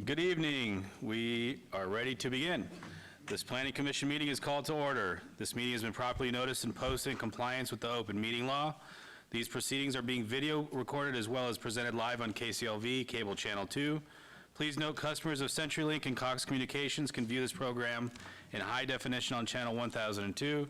Good evening. We are ready to begin. This Planning Commission meeting is called to order. This meeting has been properly noticed and posted in compliance with the open meeting law. These proceedings are being video recorded as well as presented live on KCLV, Cable Channel 2. Please note customers of CenturyLink and Cox Communications can view this program in high definition on Channel 1002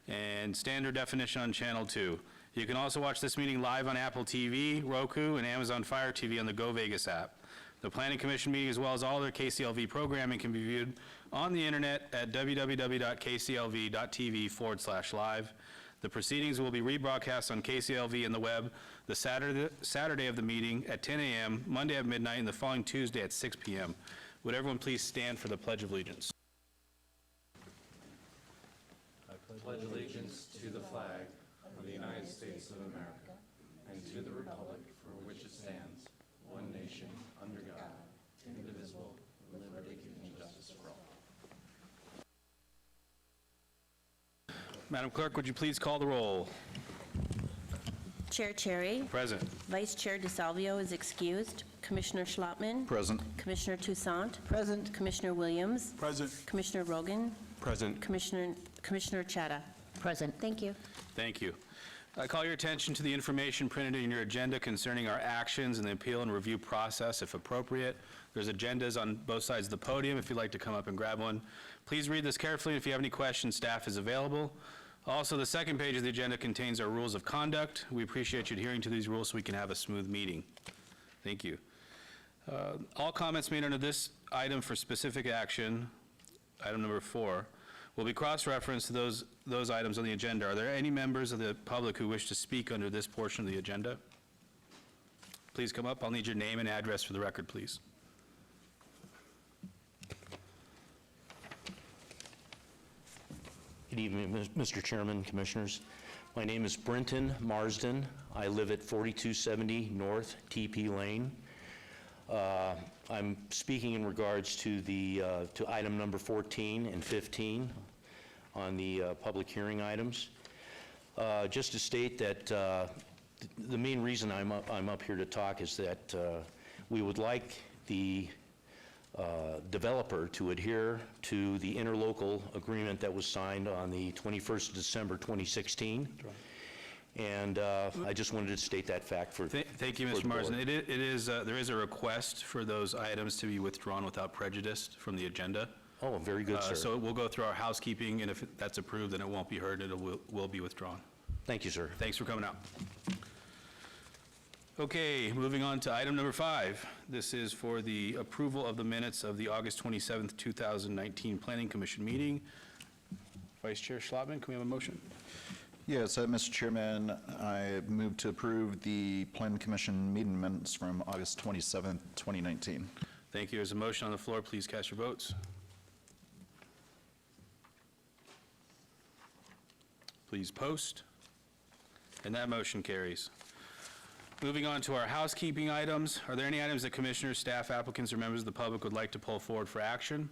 and standard definition on Channel 2. You can also watch this meeting live on Apple TV, Roku, and Amazon Fire TV on the Go Vegas app. The Planning Commission meeting, as well as all their KCLV programming, can be viewed on the internet at www.kclv.tv/live. The proceedings will be rebroadcast on KCLV and the web the Saturday of the meeting at 10 a.m., Monday at midnight, and the following Tuesday at 6 p.m. Would everyone please stand for the Pledge of Allegiance? I pledge allegiance to the flag of the United States of America and to the republic for which it stands, one nation, under God, indivisible, with liberty and justice for all. Madam Clerk, would you please call the roll? Chair Cherry. Present. Vice Chair DeSalvio is excused. Commissioner Schlottman. Present. Commissioner Toussaint. Present. Commissioner Williams. Present. Commissioner Rogan. Present. Commissioner Chadha. Present. Thank you. Thank you. I call your attention to the information printed in your agenda concerning our actions and the appeal and review process, if appropriate. There's agendas on both sides of the podium if you'd like to come up and grab one. Please read this carefully. If you have any questions, staff is available. Also, the second page of the agenda contains our rules of conduct. We appreciate you adhering to these rules so we can have a smooth meeting. Thank you. All comments made under this item for specific action, item number 4, will be cross-referenced to those items on the agenda. Are there any members of the public who wish to speak under this portion of the agenda? Please come up. I'll need your name and address for the record, please. Good evening, Mr. Chairman, Commissioners. My name is Brenton Marsden. I live at 4270 North TP Lane. I'm speaking in regards to to item number 14 and 15 on the public hearing items. Just to state that the main reason I'm up here to talk is that we would like the developer to adhere to the interlocal agreement that was signed on the 21st of December 2016. And I just wanted to state that fact for Thank you, Mr. Marsden. There is a request for those items to be withdrawn without prejudice from the agenda. Oh, very good, sir. So we'll go through our housekeeping, and if that's approved, then it won't be heard, and it will be withdrawn. Thank you, sir. Thanks for coming out. Okay, moving on to item number 5. This is for the approval of the minutes of the August 27th, 2019 Planning Commission meeting. Vice Chair Schlottman, can we have a motion? Yes, Mr. Chairman, I move to approve the Planning Commission meeting minutes from August 27th, 2019. Thank you. There's a motion on the floor. Please cast your votes. Please post. And that motion carries. Moving on to our housekeeping items. Are there any items that commissioners, staff, applicants, or members of the public would like to pull forward for action?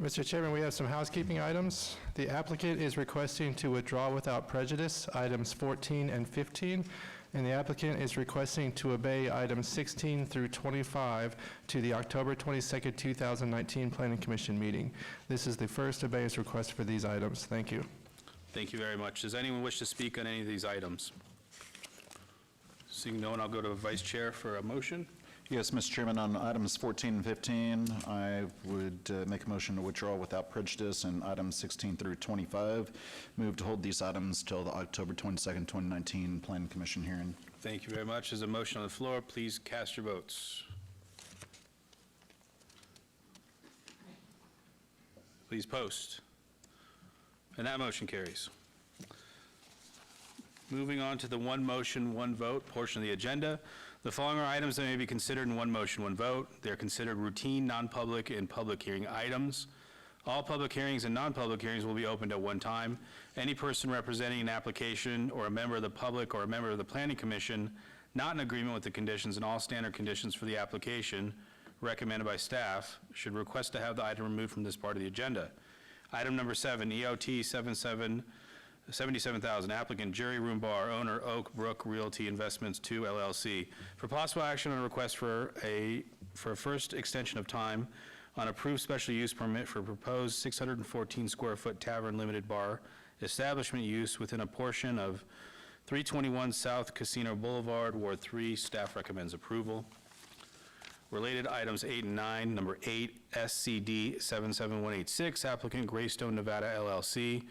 Mr. Chairman, we have some housekeeping items. The applicant is requesting to withdraw without prejudice items 14 and 15, and the applicant is requesting to obey items 16 through 25 to the October 22nd, 2019 Planning Commission meeting. This is the first abeyance request for these items. Thank you. Thank you very much. Does anyone wish to speak on any of these items? Seeing no one, I'll go to Vice Chair for a motion. Yes, Mr. Chairman, on items 14 and 15, I would make a motion to withdraw without prejudice, and items 16 through 25, move to hold these items till the October 22nd, 2019 Planning Commission hearing. Thank you very much. There's a motion on the floor. Please cast your votes. Please post. And that motion carries. Moving on to the one motion, one vote portion of the agenda. The following are items that may be considered in one motion, one vote. They're considered routine, non-public, and public hearing items. All public hearings and non-public hearings will be opened at one time. Any person representing an application or a member of the public or a member of the Planning Commission not in agreement with the conditions and all standard conditions for the application recommended by staff should request to have the item removed from this part of the agenda. Item number 7, EOT $77,000. Applicant Jerry Room Bar, owner Oak Brook Realty Investments 2 LLC. For possible action on a request for a first extension of time on approved special use permit for proposed 614 square foot tavern limited bar establishment use within a portion of 321 South Casino Boulevard, Ward 3. Staff recommends approval. Related items 8 and 9. Number 8, SCD 77186, applicant Greystone Nevada LLC,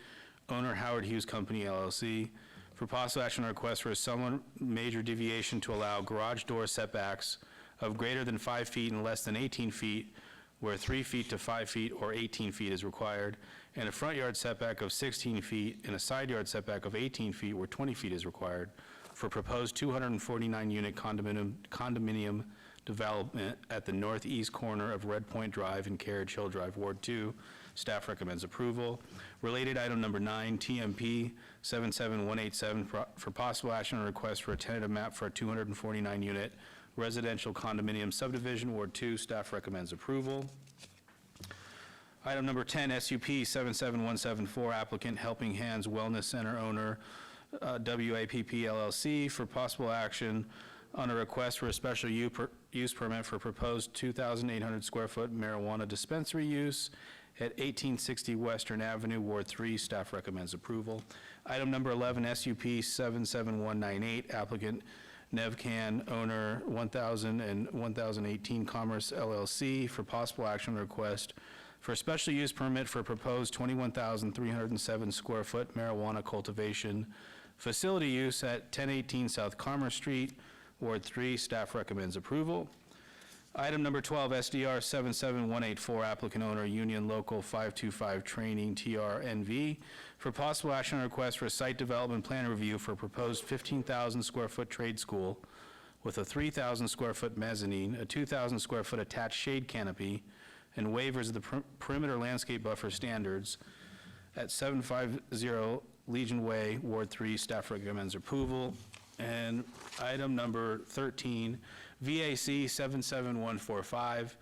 owner Howard Hughes Company LLC. For possible action on request for a somewhat major deviation to allow garage door setbacks of greater than 5 feet and less than 18 feet, where 3 feet to 5 feet or 18 feet is required, and a front yard setback of 16 feet and a side yard setback of 18 feet where 20 feet is required, for proposed 249-unit condominium development at the northeast corner of Red Point Drive and Carriage Hill Drive, Ward 2. Staff recommends approval. Related item number 9, TMP 77187, for possible action on request for a tentative map for a 249-unit residential condominium subdivision, Ward 2. Staff recommends approval. Item number 10, SUP 77174, applicant Helping Hands Wellness Center, owner WAPP LLC, for possible action on a request for a special use permit for proposed 2,800 square foot marijuana dispensary use at 1860 Western Avenue, Ward 3. Staff recommends approval. Item number 11, SUP 77198, applicant Nevcan, owner 1000 and 1018 Commerce LLC, for possible action request for a special use permit for proposed 21,307 square foot marijuana cultivation facility use at 1018 South Commerce Street, Ward 3. Staff recommends approval. Item number 12, SDR 77184, applicant owner Union Local 525 Training TRNV, for possible action on request for a site development plan review for proposed 15,000 square foot trade school with a 3,000 square foot mezzanine, a 2,000 square foot attached shade canopy, and waivers of the perimeter landscape buffer standards at 750 Legion Way, Ward 3. Staff recommends approval. And item number 13, VAC 77145,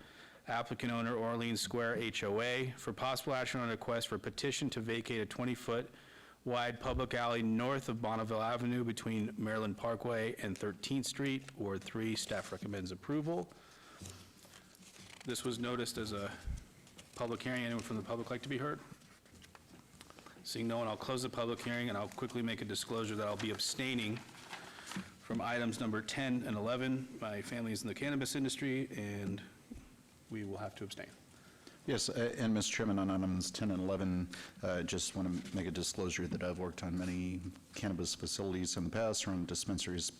applicant owner Orleans Square HOA, for possible action on a request for petition to vacate a 20-foot wide public alley north of Bonneville Avenue between Maryland Parkway and 13th Street, Ward 3. Staff recommends approval. This was noticed as a public hearing. Anyone from the public like to be heard? Seeing no one, I'll close the public hearing, and I'll quickly make a disclosure that I'll be abstaining from items number 10 and 11. My family is in the cannabis industry, and we will have to abstain. Yes, and Mr. Chairman, on items 10 and 11, just want to make a disclosure that I've worked on many cannabis facilities in the past, from dispensaries,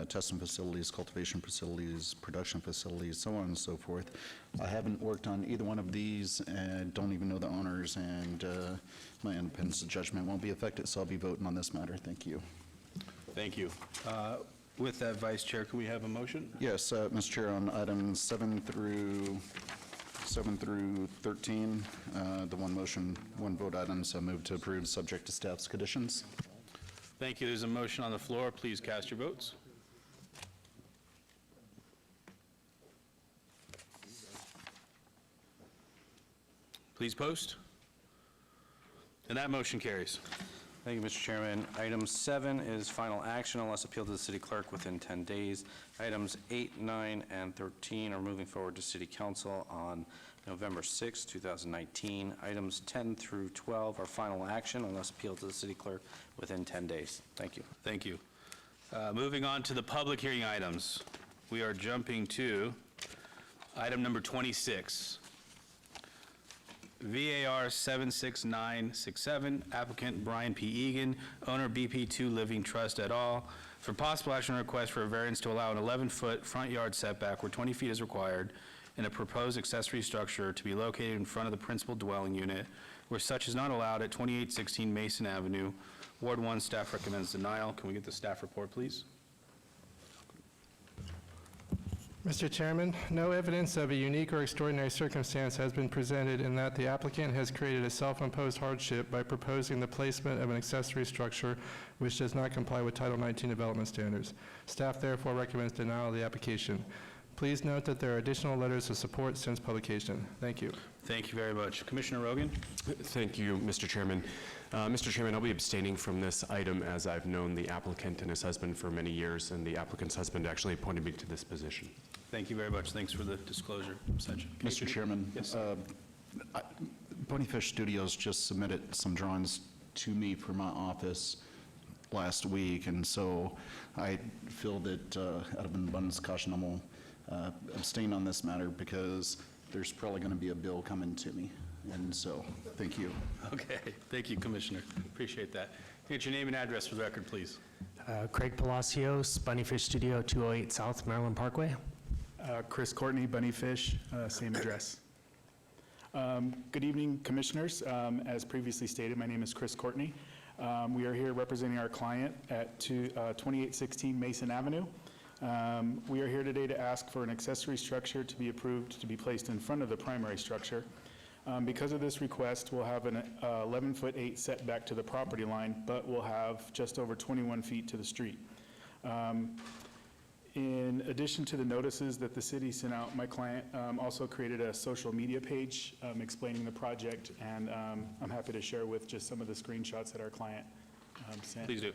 testing facilities, cultivation facilities, production facilities, so on and so forth. I haven't worked on either one of these, and don't even know the owners, and my independence of judgment won't be affected, so I'll be voting on this matter. Thank you. Thank you. With that, Vice Chair, can we have a motion? Yes, Mr. Chair, on items 7 through 13, the one vote items, I move to approve subject to staff's conditions. Thank you. There's a motion on the floor. Please cast your votes. Please post. And that motion carries. Thank you, Mr. Chairman. Item 7 is final action unless appealed to the city clerk within 10 days. Items 8, 9, and 13 are moving forward to city council on November 6, 2019. Items 10 through 12 are final action unless appealed to the city clerk within 10 days. Thank you. Thank you. Moving on to the public hearing items. We are jumping to item number 26. VAR 76967, applicant Brian P. Egan, owner BP2 Living Trust et al., for possible action request for a variance to allow an 11-foot front yard setback where 20 feet is required in a proposed accessory structure to be located in front of the principal dwelling unit where such is not allowed at 2816 Mason Avenue. Ward 1. Staff recommends denial. Can we get the staff report, please? Mr. Chairman, no evidence of a unique or extraordinary circumstance has been presented in that the applicant has created a self-imposed hardship by proposing the placement of an accessory structure which does not comply with Title 19 development standards. Staff therefore recommends denial of the application. Please note that there are additional letters of support since publication. Thank you. Thank you very much. Commissioner Rogan? Thank you, Mr. Chairman. Mr. Chairman, I'll be abstaining from this item as I've known the applicant and his husband for many years, and the applicant's husband actually appointed me to this position. Thank you very much. Thanks for the disclosure, Sachin. Mr. Chairman, Yes. Ponyfish Studios just submitted some drawings to me for my office last week, and so I feel that out of an abundance of caution, I'm going to abstain on this matter because there's probably going to be a bill coming to me, and so, thank you. Okay, thank you, Commissioner. Appreciate that. Get your name and address for the record, please. Craig Palacios, Bunnyfish Studio, 208 South Maryland Parkway. Chris Courtney, Bunnyfish, same address. Good evening, Commissioners. As previously stated, my name is Chris Courtney. We are here representing our client at 2816 Mason Avenue. We are here today to ask for an accessory structure to be approved to be placed in front of the primary structure. Because of this request, we'll have an 11-foot-8 setback to the property line, but we'll have just over 21 feet to the street. In addition to the notices that the city sent out, my client also created a social media page explaining the project, and I'm happy to share with just some of the screenshots that our client sent. Please do.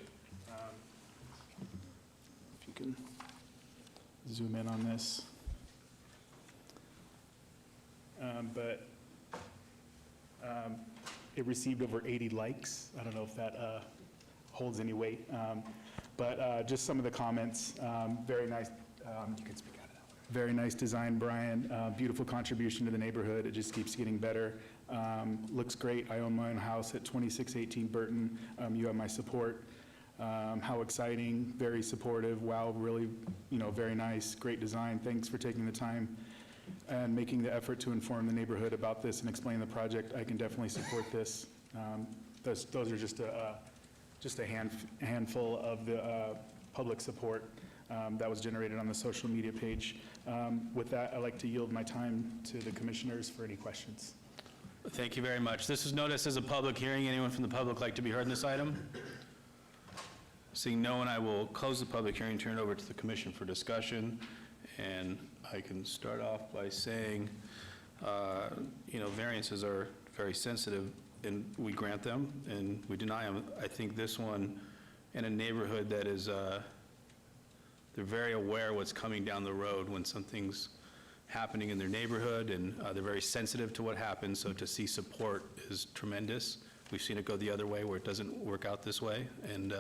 If you can zoom in on this. It received over 80 likes. I don't know if that holds any weight. But just some of the comments, very nice. You can speak out of that. Very nice design, Brian. Beautiful contribution to the neighborhood. It just keeps getting better. Looks great. I own my own house at 2618 Burton. You have my support. How exciting, very supportive. Wow, really, very nice, great design. Thanks for taking the time and making the effort to inform the neighborhood about this and explain the project. I can definitely support this. Those are just a handful of the public support that was generated on the social media page. With that, I'd like to yield my time to the commissioners for any questions. Thank you very much. This is noticed as a public hearing. Anyone from the public like to be heard in this item? Seeing no one, I will close the public hearing, turn it over to the commission for discussion. And I can start off by saying, variances are very sensitive, and we grant them, and we deny them. I think this one, in a neighborhood that is, they're very aware what's coming down the road when something's happening in their neighborhood, and they're very sensitive to what happens, so to see support is tremendous. We've seen it go the other way where it doesn't work out this way, and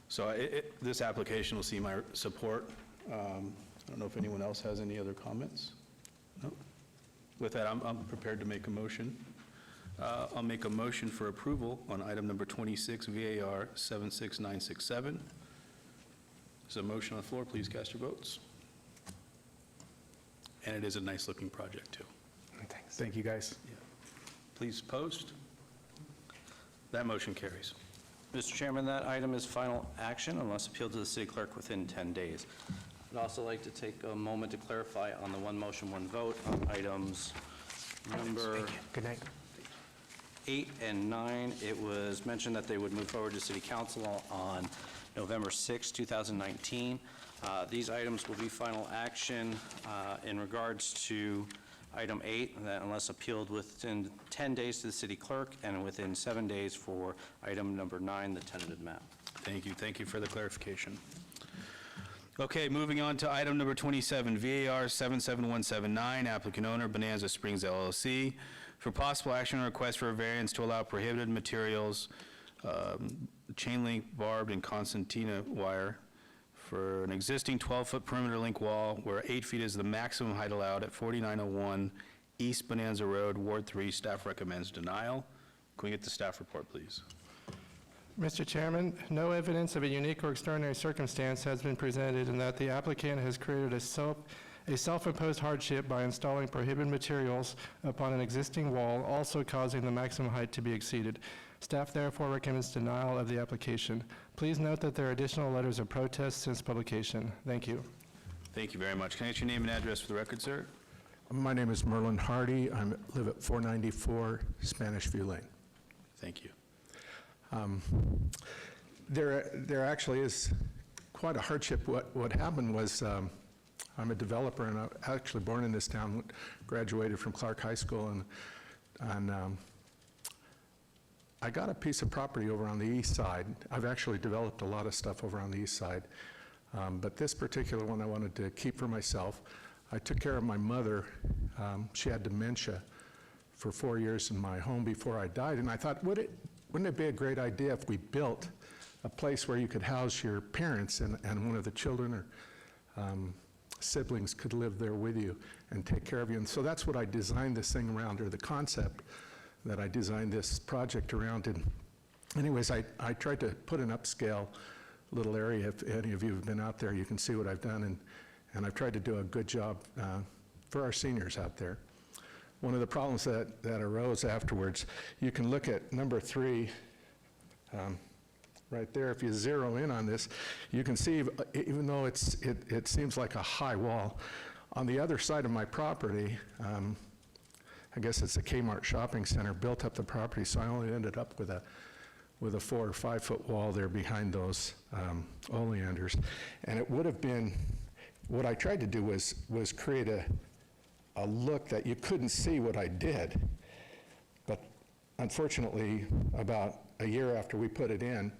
so this application will see my support. I don't know if anyone else has any other comments. No? With that, I'm prepared to make a motion. I'll make a motion for approval on item number 26, VAR 76967. There's a motion on the floor. Please cast your votes. And it is a nice-looking project, too. Thanks. Thank you, guys. Please post. That motion carries. Mr. Chairman, that item is final action unless appealed to the city clerk within 10 days. I'd also like to take a moment to clarify on the one motion, one vote on items number Good night. 8 and 9. It was mentioned that they would move forward to City Council on November 6, 2019. These items will be final action in regards to item 8, that unless appealed within 10 days to the city clerk and within 7 days for item number 9, the tentative map. Thank you. Thank you for the clarification. Okay, moving on to item number 27, VAR 77179, applicant owner Bonanza Springs LLC, for possible action on request for a variance to allow prohibited materials, chain link, barbed, and concertina wire for an existing 12-foot perimeter link wall where 8 feet is the maximum height allowed at 4901 East Bonanza Road, Ward 3. Staff recommends denial. Can we get the staff report, please? Mr. Chairman, no evidence of a unique or extraordinary circumstance has been presented in that the applicant has created a self-imposed hardship by installing prohibited materials upon an existing wall, also causing the maximum height to be exceeded. Staff therefore recommends denial of the application. Please note that there are additional letters of protest since publication. Thank you. Thank you very much. Can I get your name and address for the record, sir? My name is Merlin Hardy. I live at 494 Spanish View Lane. Thank you. There actually is quite a hardship. What happened was I'm a developer, and I'm actually born in this town, graduated from Clark High School, and I got a piece of property over on the east side. I've actually developed a lot of stuff over on the east side, but this particular one I wanted to keep for myself. I took care of my mother. She had dementia for 4 years in my home before I died, and I thought, wouldn't it be a great idea if we built a place where you could house your parents and one of the children or siblings could live there with you and take care of you. And so that's what I designed this thing around, or the concept that I designed this project around. And anyways, I tried to put an upscale little area. If any of you have been out there, you can see what I've done, and I've tried to do a good job for our seniors out there. One of the problems that arose afterwards, you can look at number 3, right there. If you zero in on this, you can see, even though it seems like a high wall, on the other side of my property, I guess it's a Kmart shopping center, built up the property, so I only ended up with a 4 or 5 foot wall there behind those oleanders. And it would have been, what I tried to do was create a look that you couldn't see what I did. But unfortunately, about a year after we put it in,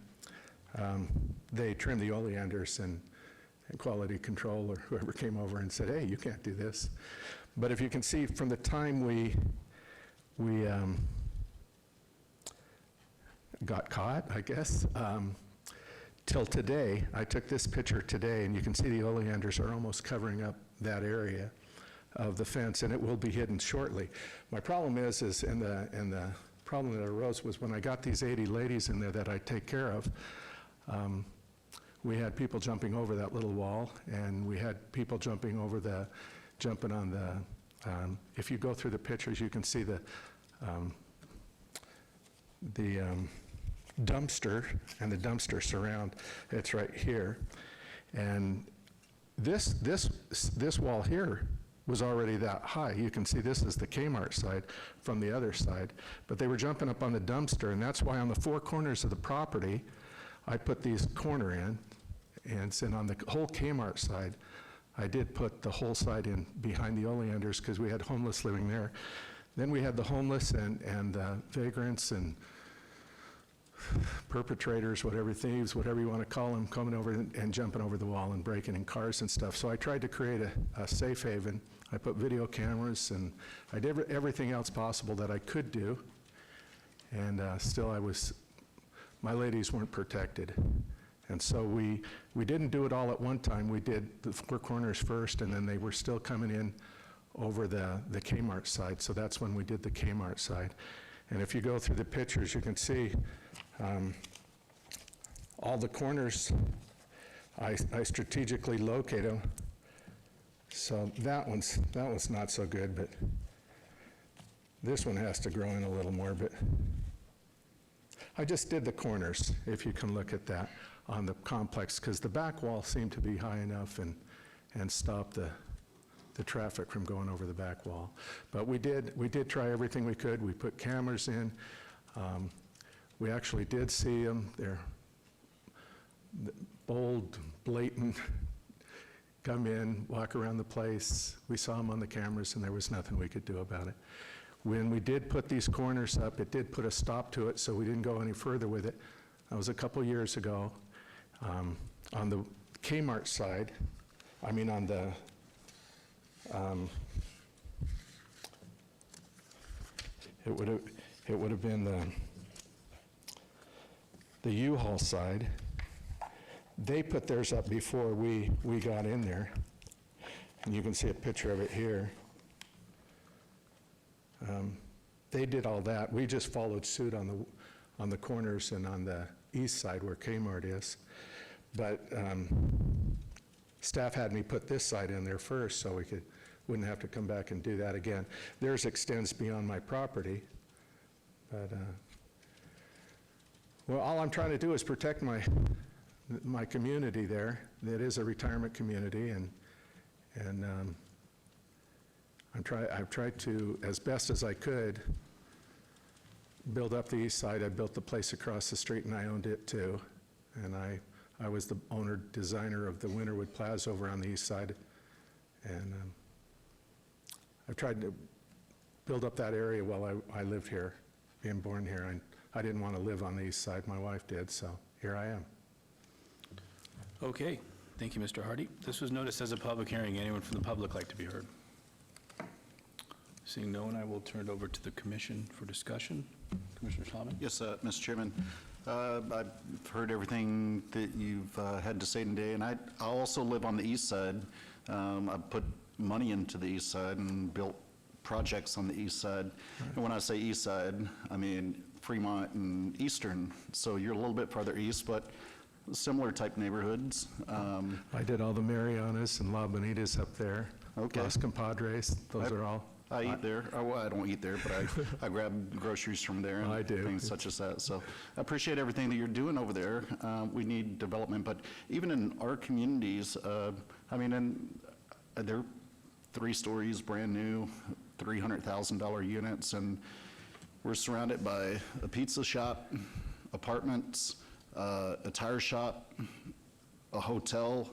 they trimmed the oleanders, and quality control or whoever came over and said, hey, you can't do this. But if you can see, from the time we got caught, I guess, till today, I took this picture today, and you can see the oleanders are almost covering up that area of the fence, and it will be hidden shortly. My problem is and the problem that arose was when I got these 80 ladies in there that I take care of, we had people jumping over that little wall, and we had people jumping on the, if you go through the pictures, you can see the dumpster and the dumpster surround. It's right here. And this wall here was already that high. You can see this is the Kmart side from the other side, but they were jumping up on the dumpster, and that's why on the 4 corners of the property, I put these corner in, and on the whole Kmart side, I did put the whole side in behind the oleanders because we had homeless living there. Then we had the homeless and vagrants and perpetrators, whatever, thieves, whatever you want to call them, coming over and jumping over the wall and breaking in cars and stuff. So I tried to create a safe haven. I put video cameras, and I did everything else possible that I could do. And still my ladies weren't protected. And so we didn't do it all at one time. We did the 4 corners first, and then they were still coming in over the Kmart side. So that's when we did the Kmart side. And if you go through the pictures, you can see all the corners, I strategically locate them. So that one's not so good, but this one has to grow in a little more. But I just did the corners, if you can look at that, on the complex, because the back wall seemed to be high enough and stop the traffic from going over the back wall. But we did try everything we could. We put cameras in. We actually did see them. They're bold, blatant, come in, walk around the place. We saw them on the cameras, and there was nothing we could do about it. When we did put these corners up, it did put a stop to it, so we didn't go any further with it. That was a couple years ago. On the Kmart side, on the it would have been the U-Haul side. They put theirs up before we got in there, and you can see a picture of it here. They did all that. We just followed suit on the corners and on the east side where Kmart is. But staff had me put this side in there first so we wouldn't have to come back and do that again. Theirs extends beyond my property. But, well, all I'm trying to do is protect my community there. It is a retirement community, and I've tried to, as best as I could, build up the east side. I built the place across the street, and I owned it too. And I was the owner, designer of the Winterwood Plaza over on the east side And I've tried to build up that area while I lived here, being born here. I didn't want to live on the east side, my wife did, so here I am. Okay, thank you, Mr. Hardy. This was noticed as a public hearing. Anyone from the public like to be heard? Seeing no one, I will turn it over to the commission for discussion. Commissioner Schlangen? Yes, Mr. Chairman. I've heard everything that you've had to say today, and I also live on the east side. I've put money into the east side and built projects on the east side. And when I say east side, I mean Fremont and Eastern. So you're a little bit farther east, but similar type neighborhoods. I did all the Marianas and La Bonitas up there. Okay. Los Compadres, those are all. I eat there. Well, I don't eat there, but I grab groceries from there I and do. things such as that. So I appreciate everything that you're doing over there. We need development, but even in our communities, I mean, they're 3 stories, brand new, $300,000 units, and we're surrounded by a pizza shop, apartments, a tire shop, a hotel,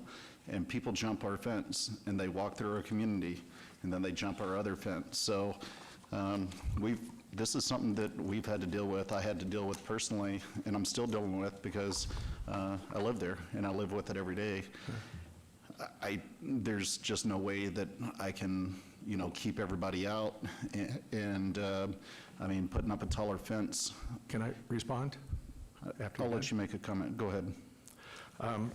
and people jump our fence, and they walk through our community, and then they jump our other fence. So this is something that we've had to deal with, I had to deal with personally, and I'm still dealing with because I live there, and I live with it every day. There's just no way that I can, keep everybody out, and I mean, putting up a taller fence. Can I respond? After I'll you're let you make a comment. Go ahead.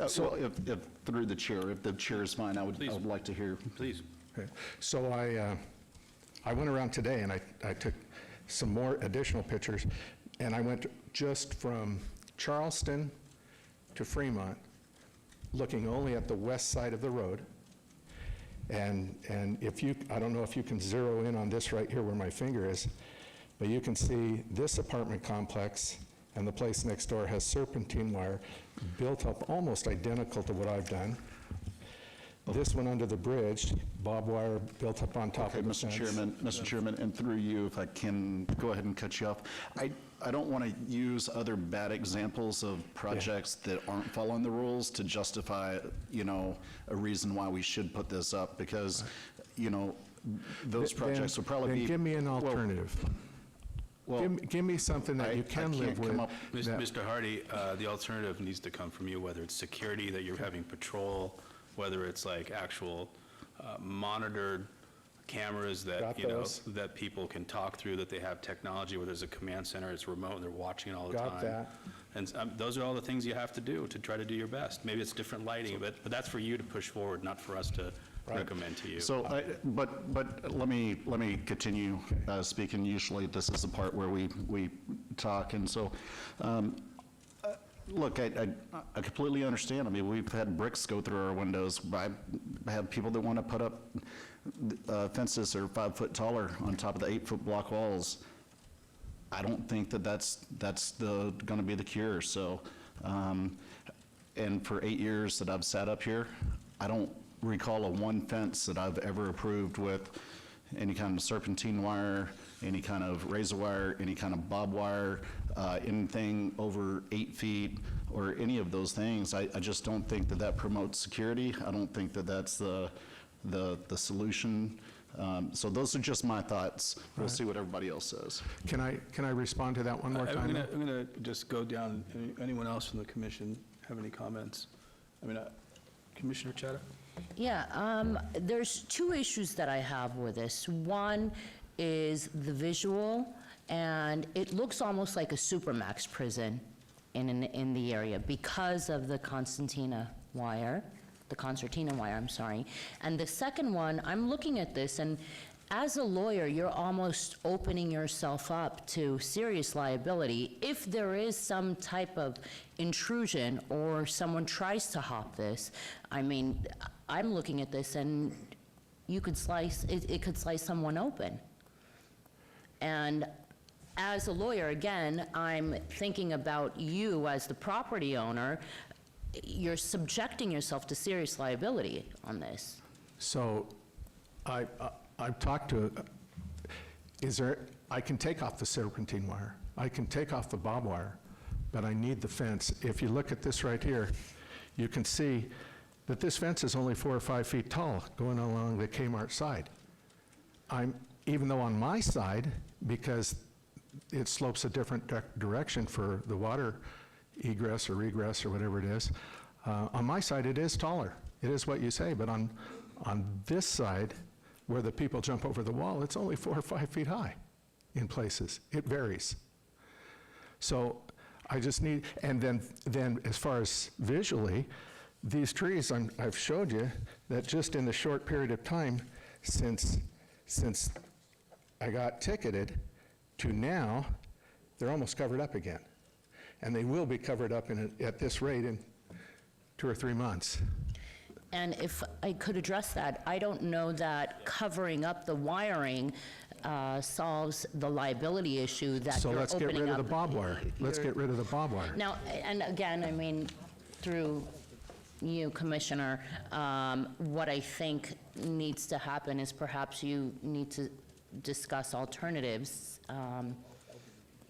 So- Well, if through the chair, if the chair is fine, I would like to hear. Please. Okay. So I went around today and I took some more additional pictures, and I went just from Charleston to Fremont, looking only at the west side of the road. And I don't know if you can zero in on this right here where my finger is, but you can see this apartment complex and the place next door has serpentine wire built up almost identical to what I've done. This one under the bridge, barbed wire built up on top Okay, of the Mr. fence. Mr. Chairman, and through you, if I can go ahead and cut you off. I don't want to use other bad examples of projects that aren't following the rules to justify, a reason why we should put this up, because, those projects will probably be. Then give me an alternative. Well, Give me something that you can live with. that- Mr. Hardy, the alternative needs to come from you, whether it's security, that you're having patrol, whether it's like actual monitored cameras that, Got those. that people can talk through, that they have technology where there's a command center, it's remote, and they're watching it all the time. Got that. And those are all the things you have to do to try to do your best. Maybe it's different lighting, but that's for you to push forward, not for us to recommend to you. So, but let me continue speaking. Usually, this is the part where we talk, and so, look, I completely understand. I mean, we've had bricks go through our windows. I have people that want to put up fences that are 5 foot taller on top of the 8 foot block walls. I don't think that's going to be the cure. So, and for 8 years that I've sat up here, I don't recall a one fence that I've ever approved with any kind of serpentine wire, any kind of razor wire, any kind of bob wire, anything over 8 feet, or any of those things. I just don't think that promotes security. I don't think that that's the solution. So those are just my thoughts. We'll see what everybody else says. Can I respond to that one more time? I'm going to just go down. Anyone else from the commission have any comments? Commissioner Chadha? Yeah, there's 2 issues that I have with this. One is the visual, and it looks almost like a supermax prison in the area because of the concertina wire, I'm sorry. And the second one, I'm looking at this, and as a lawyer, you're almost opening yourself up to serious liability if there is some type of intrusion or someone tries to hop this. I mean, I'm looking at this and it could slice someone open. And as a lawyer, again, I'm thinking about you as the property owner. You're subjecting yourself to serious liability on this. So I've talked to, I can take off the serpentine wire, I can take off the barbed wire, but I need the fence. If you look at this right here, you can see that this fence is only 4 or 5 feet tall going along the Kmart side. Even though on my side, because it slopes a different direction for the water egress or regress or whatever it is, on my side it is taller. It is what you say, but on this side, where the people jump over the wall, it's only 4 or 5 feet high in places. It varies. So I just need, and then as far as visually, these trees I've showed you that just in the short period of time since I got ticketed to now, they're almost covered up again. And they will be covered up at this rate in 2 or 3 months. And if I could address that, I don't know that covering up the wiring solves the liability issue that So you're let's get opening rid of the up barbed wire. Let's get rid of the barbed wire. Now, and again, I mean, through you, Commissioner, what I think needs to happen is perhaps you need to discuss alternatives.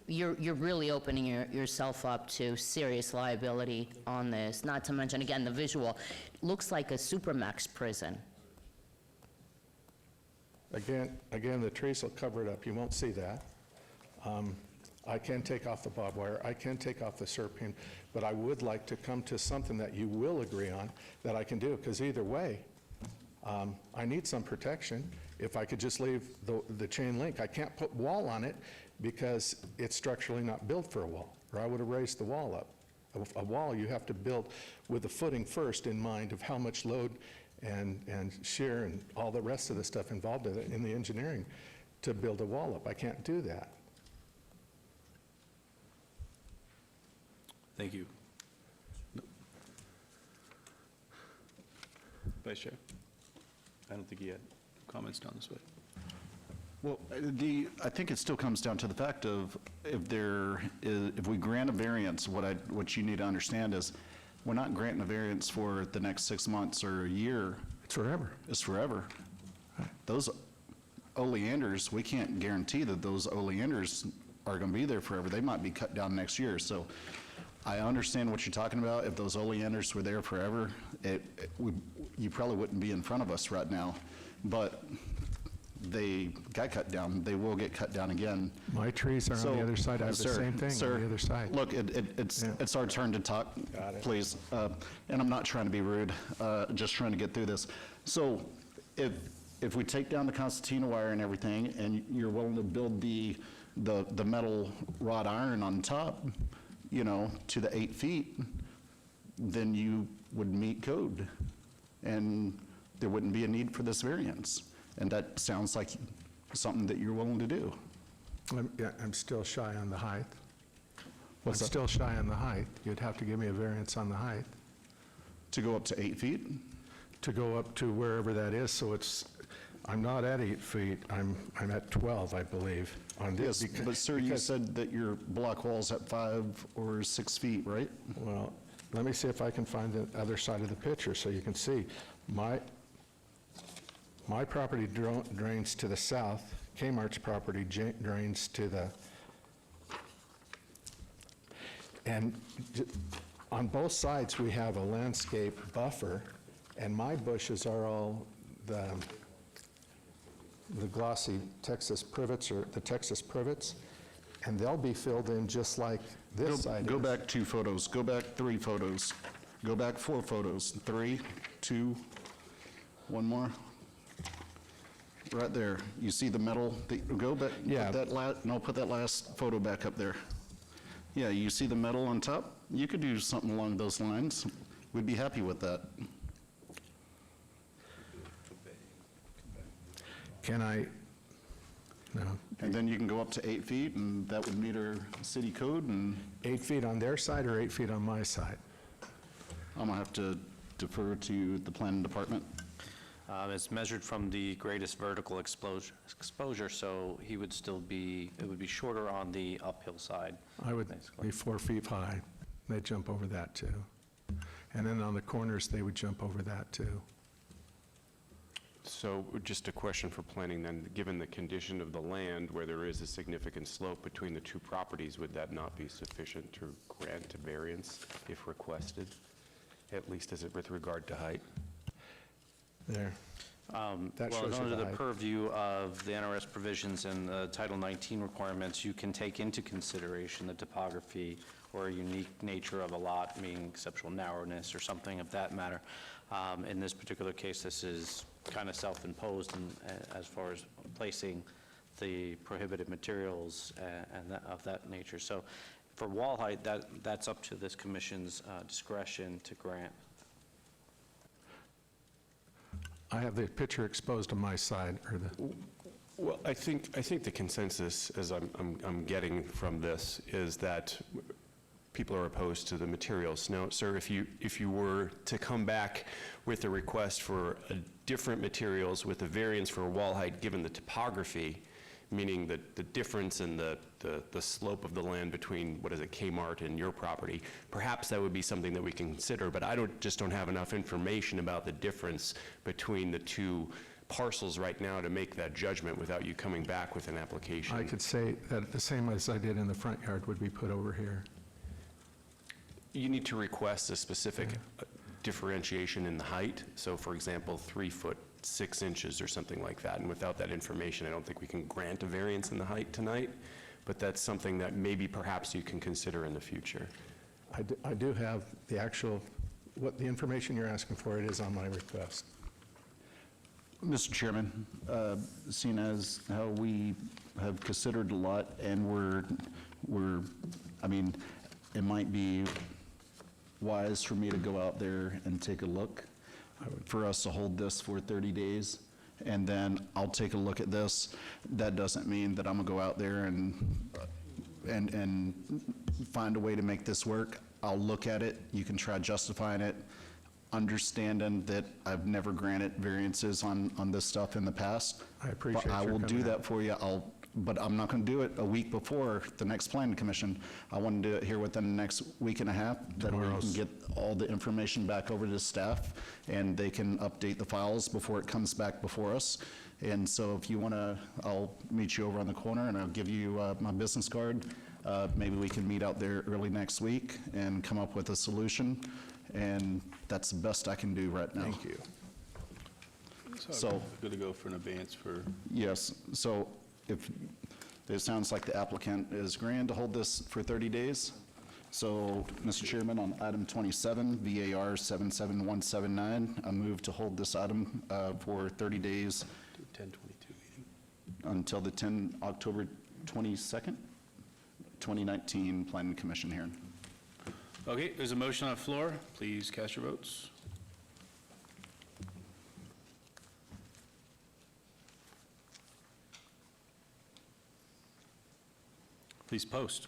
You're really opening yourself up to serious liability on this, not to mention, again, the visual. Looks like a supermax prison. Again, the trees will cover it up. You won't see that. I can take off the barbed wire. I can take off the serpentine, but I would like to come to something that you will agree on that I can do, because either way, I need some protection. If I could just leave the chain link, I can't put wall on it because it's structurally not built for a wall, or I would have raised the wall up. A wall you have to build with the footing first in mind of how much load and shear and all the rest of the stuff involved in the engineering to build a wall up. I can't do that. Thank you. Vice Chair? I don't think he had comments down this way. Well, I think it still comes down to the fact of if we grant a variance, what you need to understand is we're not granting a variance for the next 6 months or a year. It's forever. It's forever. Those oleanders, we can't guarantee that those oleanders are going to be there forever. They might be cut down next year. So I understand what you're talking about. If those oleanders were there forever, you probably wouldn't be in front of us right now. But they got cut down. They will get cut down again. My trees are on the other side. I have the same thing on the other side. Look, it's our turn to talk, please. And I'm not trying to be rude, just trying to get through this. So if we take down the concertina wire and everything, and you're willing to build the metal wrought iron on top, to the 8 feet, then you would meet code. And there wouldn't be a need for this variance. And that sounds like something that you're willing to do. I'm still shy on the height. What's that? Still shy on the height. You'd have to give me a variance on the height. To go up to 8 feet? To go up to wherever that is, so I'm not at 8 feet, I'm at 12, I believe, on this. Yes, but sir, you said that your block wall's at 5 or 6 feet, right? Well, let me see if I can find the other side of the picture so you can see. My property drains to the south. Kmart's property drains to the, and on both sides we have a landscape buffer, and my bushes are all the glossy Texas privets, or the Texas privets, and they'll be filled in just like this side Go is. back 2 photos. Go back 3 photos. Go back 4 photos. 3, 2, 1 more. Right there. You see the metal? Go back. Yeah. Put that last photo back up there. Yeah, you see the metal on top? You could do something along those lines. We'd be happy with that. Can I? No. And then you can go up to 8 feet, and that would meet our city code, and 8 feet on their side or 8 feet on my side? I'm gonna have to defer to the planning department. It's measured from the greatest vertical exposure, so he would still be, it would be shorter on the uphill side. I would basically. be 4 feet high. They'd jump over that too. And then on the corners, they would jump over that too. So just a question for planning then, given the condition of the land where there is a significant slope between the 2 properties, would that not be sufficient to grant a variance if requested? at least as it with regard to height. There. That Well, shows you under the the height. purview of the NRS provisions and the Title 19 requirements, you can take into consideration the topography or unique nature of a lot, meaning exceptional narrowness or something of that matter. In this particular case, this is kind of self-imposed as far as placing the prohibited materials of that nature. So for wall height, that's up to this commission's discretion to grant. I have the picture exposed on my side, or the, Well, I think the consensus, as I'm getting from this, is that people are opposed to the materials. Now, sir, if you were to come back with a request for different materials with a variance for wall height, given the topography, meaning the difference in the slope of the land between, what is it, Kmart and your property, perhaps that would be something that we can consider, but I just don't have enough information about the difference between the two parcels right now to make that judgment without you coming back with an application. I could say that the same as I did in the front yard would be put over here. You need to request a specific differentiation in the height. So for example, 3 foot 6 inches or something like that. And without that information, I don't think we can grant a variance in the height tonight, but that's something that maybe perhaps you can consider in the future. I do have the actual, what the information you're asking for, it is on my request. Mr. Chairman, seeing as how we have considered a lot, and I mean, it might be wise for me to go out there and take a look, for us to hold this for 30 days, and then I'll take a look at this. That doesn't mean that I'm gonna go out there and find a way to make this work. I'll look at it, you can try justifying it, understanding that I've never granted variances on this stuff in the past. I appreciate But I your will do coming out. that for you. But I'm not going to do it a week before the next planning commission. I want to do it here within the next week and a half. That way we can get all the information back over to staff, and they can update the files before it comes back before us. And so if you want to, I'll meet you over on the corner, and I'll give you my business card. Maybe we can meet out there early next week and come up with a solution. And that's the best I can do right now. Thank you. So- Good to go for an advance for, Yes, so if, it sounds like the applicant is agreeing to hold this for 30 days. So, Mr. Chairman, on item 27, VAR 77179, I move to hold this item for 30 days 10/22 meeting. until the October 22nd, 2019 Planning Commission hearing. Okay, there's a motion on the floor. Please cast your votes. Please post.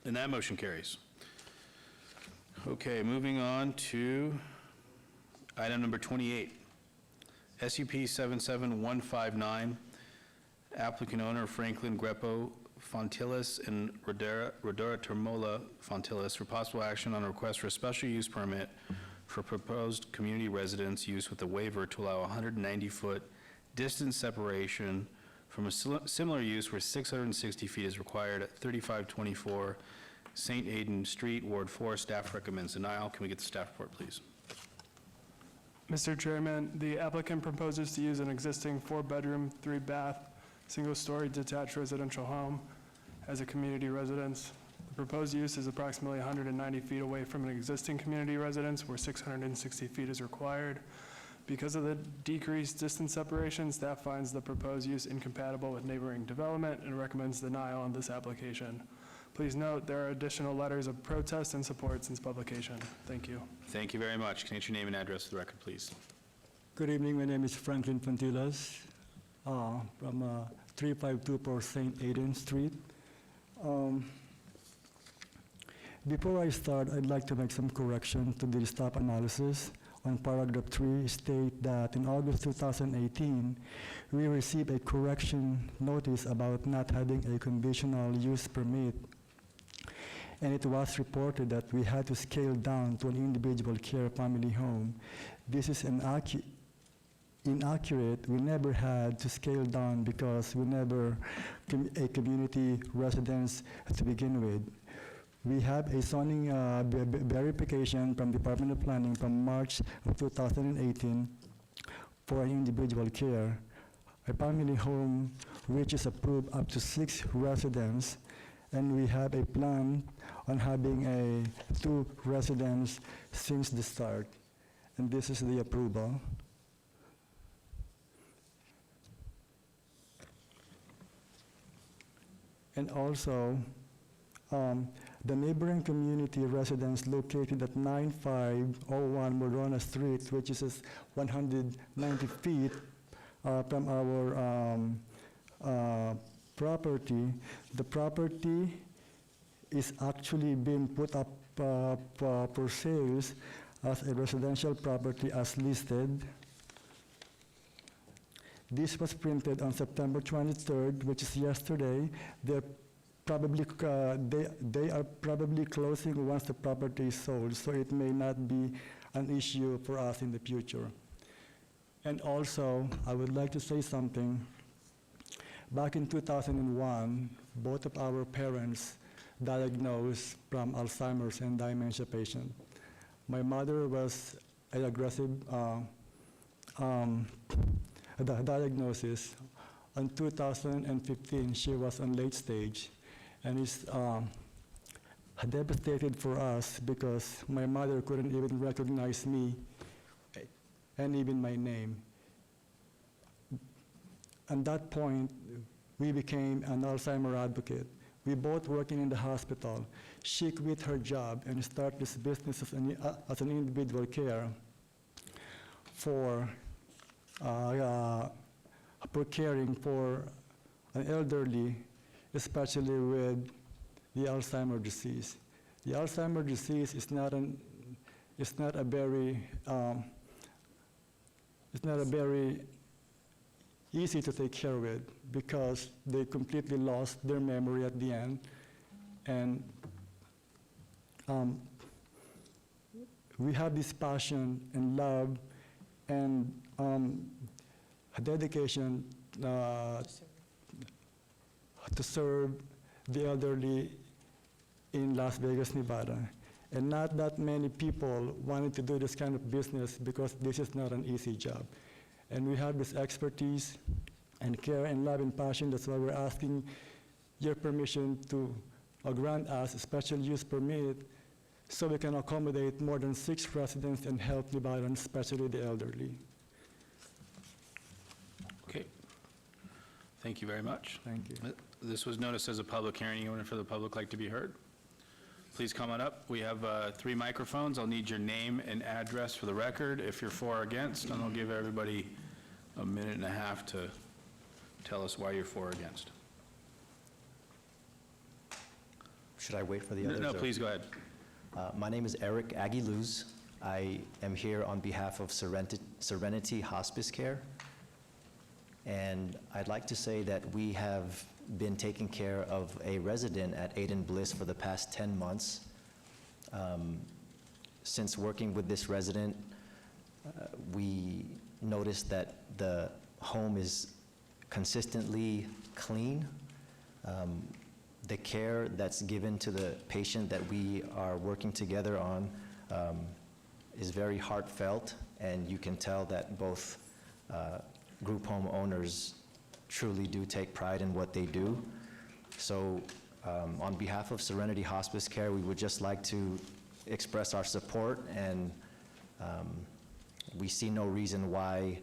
And that motion carries. Okay, moving on to item number 28. SUP 77159, applicant owner Franklin Grepo Fontillis and Rodera Termola Fontillis for possible action on a request for a special use permit for proposed community residence use with a waiver to allow 190-foot distance separation from a similar use where 660 feet is required at 3524 St. Aidan Street, Ward 4. Staff recommends denial. Can we get the staff report, please? Mr. Chairman, the applicant proposes to use an existing 4-bedroom, 3-bath, single-story detached residential home as a community residence. The proposed use is approximately 190 feet away from an existing community residence where 660 feet is required. Because of the decreased distance separation, staff finds the proposed use incompatible with neighboring development and recommends denial on this application. Please note, there are additional letters of protest and support since publication. Thank you. Thank you very much. Can you state your name and address for the record, please? Good evening, my name is Franklin Fontillas from 3524 St. Aidan Street. Before I start, I'd like to make some correction to the staff analysis. On paragraph 3, state that in August 2018, we received a correction notice about not having a conditional use permit. And it was reported that we had to scale down to an individual care family home. This is inaccurate. We never had to scale down because we never a community residence to begin with. We have a zoning verification from Department of Planning from March of 2018 for an individual care. A family home which is approved up to 6 residents, and we have a plan on having 2 residents since the start. And this is the approval. And also, the neighboring community residents located at 9501 Morona Street, which is 190 feet from our property. The property is actually being put up for sales as a residential property as listed. This was printed on September 23rd, which is yesterday. They are probably closing once the property is sold, so it may not be an issue for us in the future. And also, I would like to say something. Back in 2001, both of our parents diagnosed from Alzheimer's and dementia patient. My mother was an aggressive diagnosis. In 2015, she was on late stage, and it's devastated for us because my mother couldn't even recognize me and even my name. At that point, we became an Alzheimer advocate. We both working in the hospital. She quit her job and started this business as an individual care for caring for an elderly, especially with the Alzheimer's disease. The Alzheimer's disease is not a very easy to take care of it because they completely lost their memory at the end. And we have this passion and love and dedication to serve the elderly in Las Vegas, Nevada. And not that many people wanted to do this kind of business because this is not an easy job. And we have this expertise and care and love and passion. That's why we're asking your permission to grant us a special use permit so we can accommodate more than 6 residents and help Nevadans, especially the elderly. Okay. Thank you very much. Thank you. This was noticed as a public hearing. Anyone for the public like to be heard? Please come on up. We have 3 microphones. I'll need your name and address for the record if you're for or against, and I'll give everybody a minute and a half to tell us why you're for or against. Should I wait for the others? No, or- please go ahead. My name is Eric Aguiluz. I am here on behalf of Serenity Hospice Care. And I'd like to say that we have been taking care of a resident at Aiden Bliss for the past 10 months. Since working with this resident, we noticed that the home is consistently clean. The care that's given to the patient that we are working together on is very heartfelt, and you can tell that both group home owners truly do take pride in what they do. So on behalf of Serenity Hospice Care, we would just like to express our support, and we see no reason why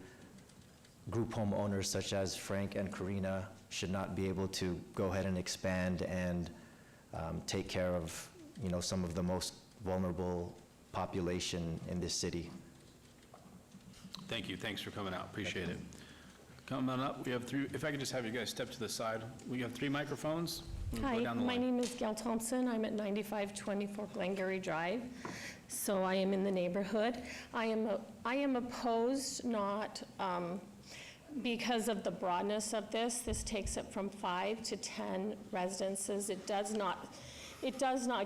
group home owners such as Frank and Karina should not be able to go ahead and expand and take care of, some of the most vulnerable population in this city. Thank you. Thanks for coming out. Appreciate it. Coming on up, we have 3. If I could just have you guys step to the side. We have 3 microphones. We'll go Hi, down the my line. name is Gail Thompson. I'm at 9524 Glengarry Drive, so I am in the neighborhood. I am opposed, not because of the broadness of this. This takes it from 5 to 10 residences. It does not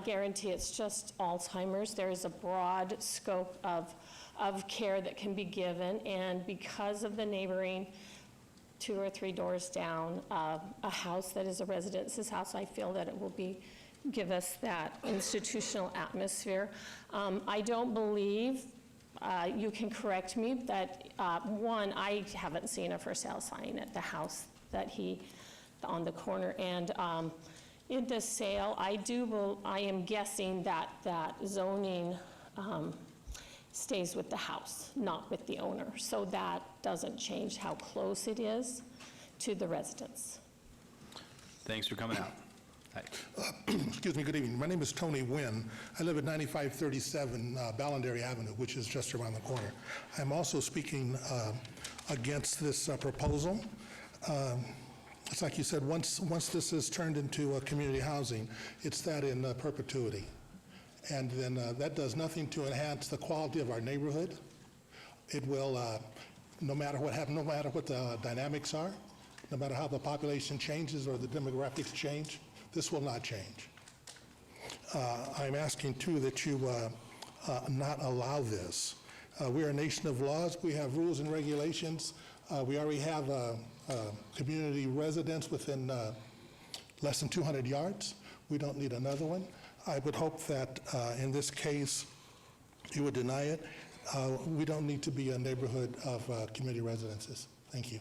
guarantee it's just Alzheimer's. There is a broad scope of care that can be given, and because of the neighboring 2 or 3 doors down, a house that is a residence's house, I feel that it will be give us that institutional atmosphere. I don't believe, you can correct me, that, one, I haven't seen a for sale sign at the house that on the corner, and in the sale, I am guessing that zoning stays with the house, not with the owner, so that doesn't change how close it is to the residents. Thanks for coming out. Hi. Excuse me, good evening. My name is Tony Wynn. I live at 9537 Ballandary Avenue, which is just around the corner. I'm also speaking against this proposal. It's like you said, once this is turned into community housing, it's that in perpetuity. And then that does nothing to enhance the quality of our neighborhood. It will, no matter what happens, no matter what the dynamics are, no matter how the population changes or the demographics change, this will not change. I'm asking, too, that you not allow this. We are a nation of laws. We have rules and regulations. We already have community residents within less than 200 yards. We don't need another one. I would hope that in this case, you would deny it. We don't need to be a neighborhood of community residences. Thank you.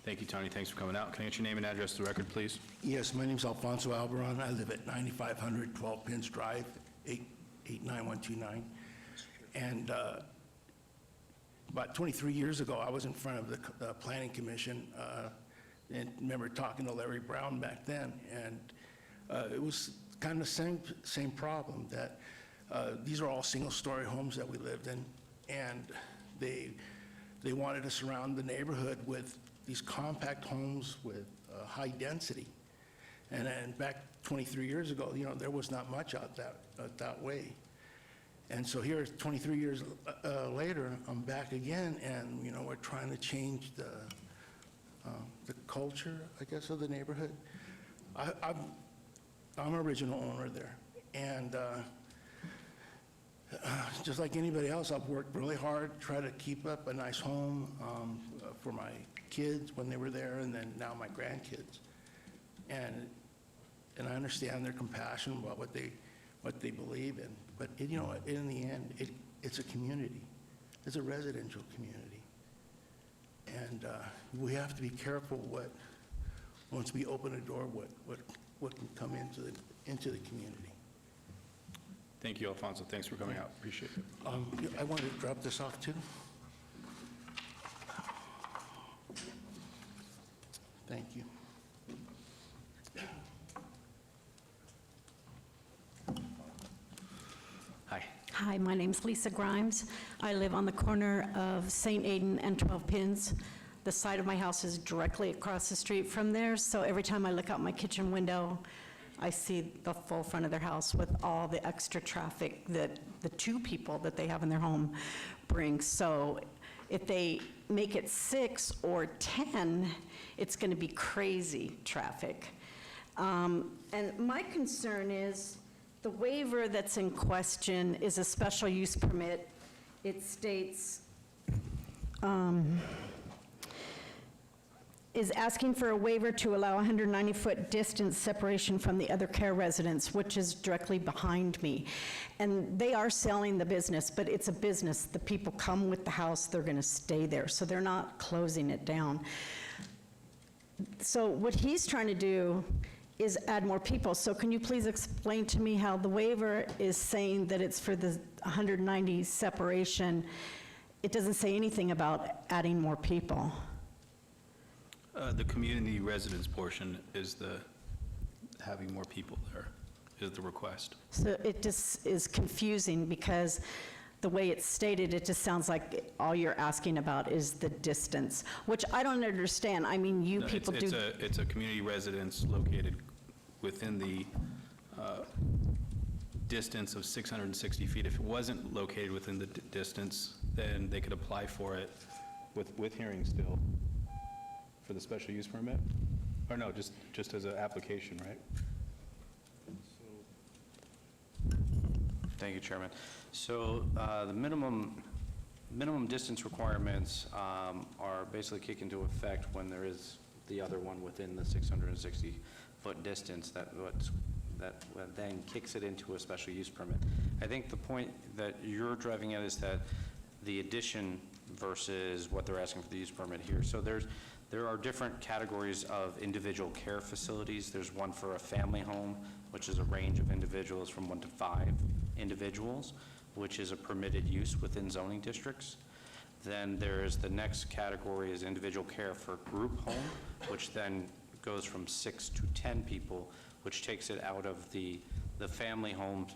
Thank you, Tony. Thanks for coming out. Can I get your name and address to the record, please? Yes, my name's Alfonso Albaron. I live at 9500 12 Pins Drive, 89129. And about 23 years ago, I was in front of the Planning Commission, and remember talking to Larry Brown back then, and it was kind of the same problem, that these are all single-story homes that we lived in, and they wanted to surround the neighborhood with these compact homes with high density. And then back 23 years ago, there was not much out that way. And so here, 23 years later, I'm back again, and we're trying to change the culture, I guess, of the neighborhood. I'm original owner there, and just like anybody else, I've worked really hard to try to keep up a nice home for my kids when they were there, and then now my grandkids. And I understand their compassion about what they believe in. But in the end, it's a community. It's a residential community, and we have to be careful once we open a door, what can come into the community. Thank you, Alfonso. Thanks for coming out. Appreciate it. I wanted to drop this off too. Thank you. Hi. Hi, my name's Lisa Grimes. I live on the corner of St. Aidan and 12 Pins. The side of my house is directly across the street from there, so every time I look out my kitchen window, I see the full front of their house with all the extra traffic that the two people that they have in their home bring. So if they make it 6 or 10, it's going to be crazy traffic. And my concern is the waiver that's in question is a special use permit. It states, is asking for a waiver to allow 190-foot distance separation from the other care residence, which is directly behind me. And they are selling the business, but it's a business. The people come with the house, they're going to stay there, so they're not closing it down. So what he's trying to do is add more people. So can you please explain to me how the waiver is saying that it's for the 190 separation? It doesn't say anything about adding more people. The community residence portion is having more people there, is the request. So it just is confusing because the way it's stated, it just sounds like all you're asking about is the distance, which I don't understand. I mean, No, it's a community residence located within the distance of 660 feet. If it wasn't located within the distance, then they could apply for it with hearing still for the special use permit? Or no, just as an application, right? Thank you, Chairman. So the minimum distance requirements are basically kick into effect when there is the other one within the 660-foot distance. That what's that then kicks it into a special use permit. I think the point that you're driving at is that the addition versus what they're asking for the use permit here. So there are different categories of individual care facilities. There's one for a family home, which is a range of individuals from 1 to 5 individuals, which is a permitted use within zoning districts. Then there is the next category is individual care for group home, which then goes from 6 to 10 people, which takes it out of the family home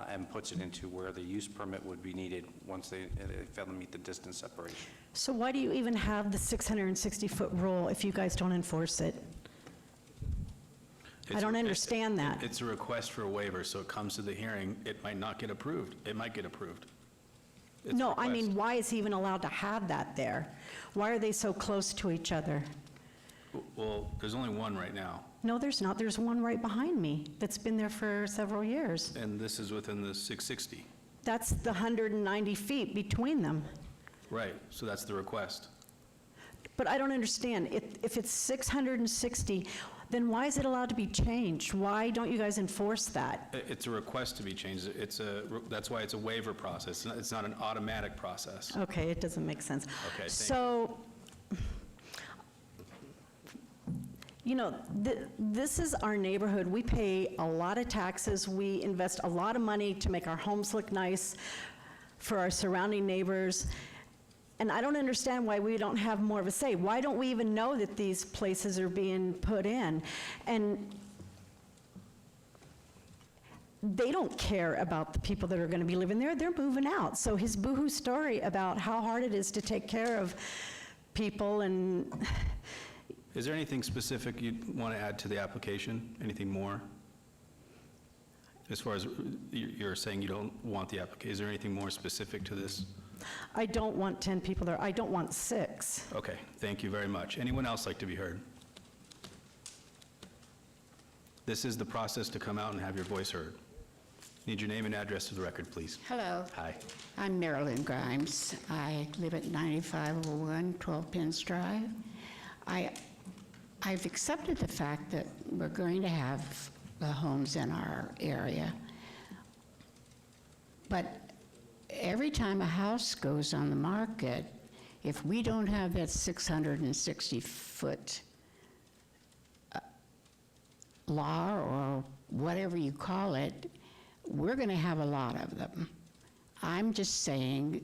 and puts it into where the use permit would be needed once they fail to meet the distance separation. So why do you even have the 660-foot rule if you guys don't enforce it? I don't understand that. It's a request for a waiver, so it comes to the hearing, it might not get approved. It might get approved. It's a No, I mean, request. why is he even allowed to have that there? Why are they so close to each other? Well, there's only one right now, No, there's not. There's one right behind me that's been there for several years. and this is within the 660. That's the 190 feet between them. Right, so that's the request. But I don't understand. If it's 660, then why is it allowed to be changed? Why don't you guys enforce that? It's a request to be changed. That's why it's a waiver process. It's not an automatic process. Okay, it doesn't make sense. Okay, thank you. So, you know, this is our neighborhood. We pay a lot of taxes. We invest a lot of money to make our homes look nice for our surrounding neighbors. And I don't understand why we don't have more of a say. Why don't we even know that these places are being put in? And they don't care about the people that are going to be living there. They're moving out. So his boohoo story about how hard it is to take care of people and... Is there anything specific you'd want to add to the application? Anything more? As far as you're saying you don't want the application, is there anything more specific to this? I don't want 10 people there. I don't want 6. Okay, thank you very much. Anyone else like to be heard? This is the process to come out and have your voice heard. Need your name and address to the record, please. Hello. Hi. I'm Marilyn Grimes. I live at 9501 12 Pins Drive. I've accepted the fact that we're going to have the homes in our area, but every time a house goes on the market, if we don't have that 660-foot law or whatever you call it, we're going to have a lot of them. I'm just saying,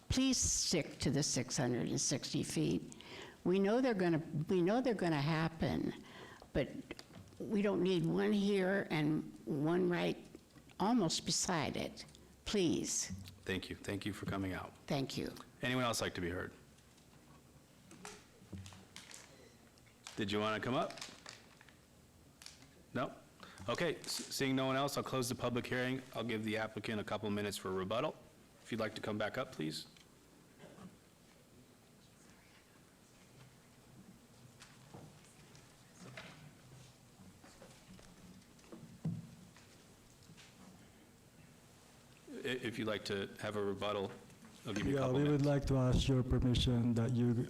please stick to the 660 feet. We know they're going to happen, but we don't need one here and one right almost beside it. Please. Thank you. Thank you for coming out. Thank you. Anyone else like to be heard? Did you want to come up? No? Okay, seeing no one else, I'll close the public hearing. I'll give the applicant a couple minutes for rebuttal. If you'd like to come back up, please. If you'd like to have a rebuttal, I'll give you a couple we minutes. would like to ask your permission that you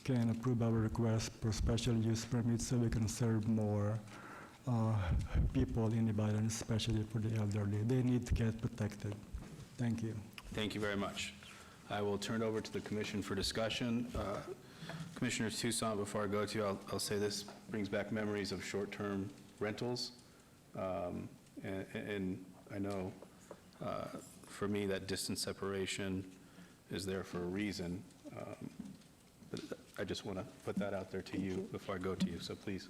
can approve our request for special use permit so we can serve more people in Ibadan, especially for the elderly. They need to get protected. Thank you. Thank you very much. I will turn it over to the commission for discussion. Commissioner Toussaint, before I go to you, I'll say this brings back memories of short-term rentals. And I know for me that distance separation is there for a reason. But I just want to put that out there to you before I go to you, so please.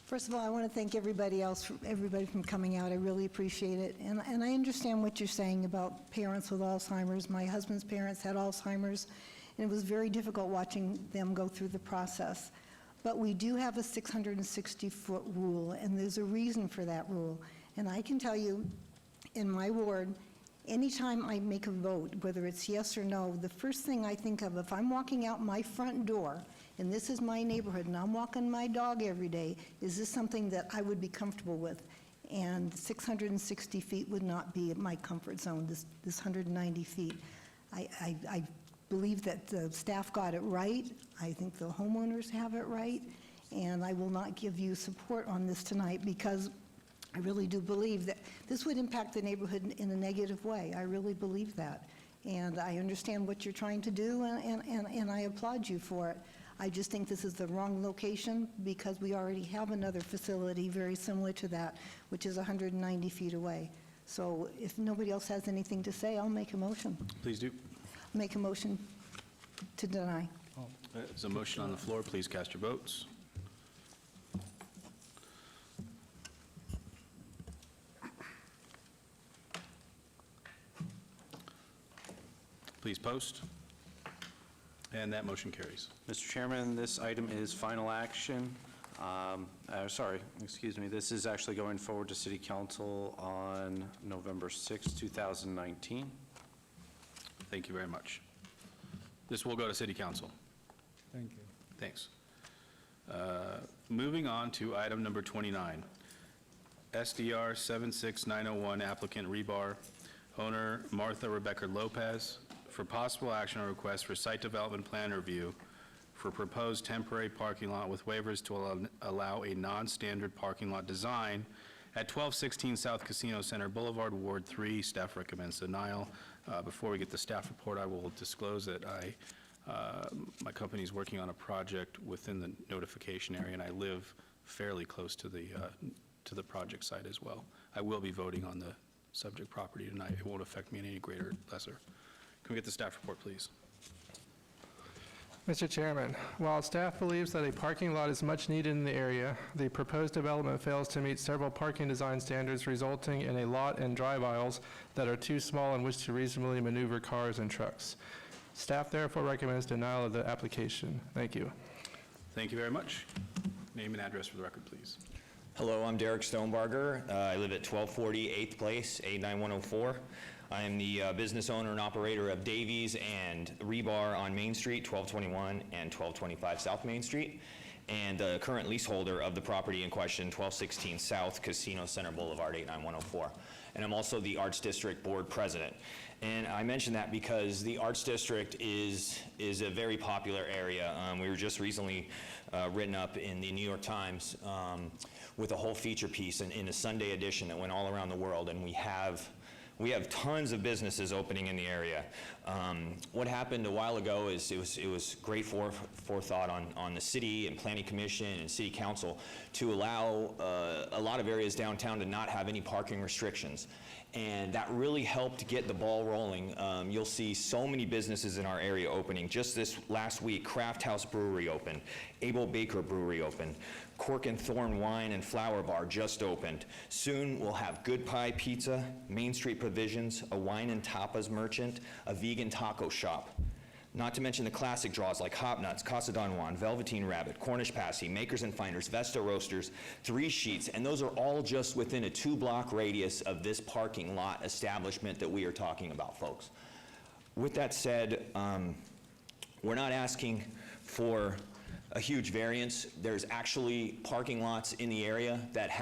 First of all, I want to thank everybody else, everybody from coming out. I really appreciate it. And I understand what you're saying about parents with Alzheimer's. My husband's parents had Alzheimer's, and it was very difficult watching them go through the process. But we do have a 660-foot rule, and there's a reason for that rule. And I can tell you, in my ward, anytime I make a vote, whether it's yes or no, the first thing I think of, if I'm walking out my front door, and this is my neighborhood, and I'm walking my dog every day, is this something that I would be comfortable with? And 660 feet would not be my comfort zone, this 190 feet. I believe that the staff got it right. I think the homeowners have it right. And I will not give you support on this tonight because I really do believe that this would impact the neighborhood in a negative way. I really believe that. And I understand what you're trying to do, and I applaud you for it. I just think this is the wrong location because we already have another facility very similar to that, which is 190 feet away. So if nobody else has anything to say, I'll make a motion. Please do. Make a motion to deny. There's a motion on the floor. Please cast your votes. Please post. And that motion carries. Mr. Chairman, this item is final action. This is actually going forward to City Council on November 6, 2019. Thank you very much. This will go to City Council. Thank you. Thanks. Moving on to item number 29, SDR 76901, applicant Rebar, owner Martha Rebecca Lopez, for possible action on request for site development plan review for proposed temporary parking lot with waivers to allow a non-standard parking lot design at 1216 South Casino Center Boulevard, Ward 3. Staff recommends denial. Before we get the staff report, I will disclose that my company is working on a project within the notification area, and I live fairly close to the project site as well. I will be voting on the subject property tonight. It won't affect me in any greater or lesser. Can we get the staff report, please? Mr. Chairman, while staff believes that a parking lot is much needed in the area, the proposed development fails to meet several parking design standards, resulting in a lot and drive aisles that are too small in which to reasonably maneuver cars and trucks. Staff therefore recommends denial of the application. Thank you. Thank you very much. Name and address for the record, please. Hello, I'm Derek Stonebarger. I live at 1240 8th Place, 89104. I am the business owner and operator of Davies and Rebar on Main Street, 1221 and 1225 South Main Street, and the current leaseholder of the property in question, 1216 South Casino Center Boulevard, 89104. And I'm also the Arts District Board President. And I mention that because the Arts District is a very popular area. We were just recently written up in the New York Times with a whole feature piece in a Sunday edition that went all around the world, and we have tons of businesses opening in the area. What happened a while ago is it was great forethought on the city and planning commission and city council to allow a lot of areas downtown to not have any parking restrictions. And that really helped get the ball rolling. You'll see so many businesses in our area opening. Just this last week, Craft House Brewery opened, Abel Baker Brewery opened, Cork and Thorn Wine and Flower Bar just opened. Soon we'll have Good Pie Pizza, Main Street Provisions, a wine and tapas merchant, a vegan taco shop. Not to mention the classic draws like Hop Nuts, Casa Don Juan, Velveteen Rabbit, Cornish Passy, Makers and Finders, Vesta Roasters, 3 Sheets, and those are all just within a 2-block radius of this parking lot establishment that we are talking about, folks. With that said, we're not asking for a huge variance. There's actually parking lots in the area that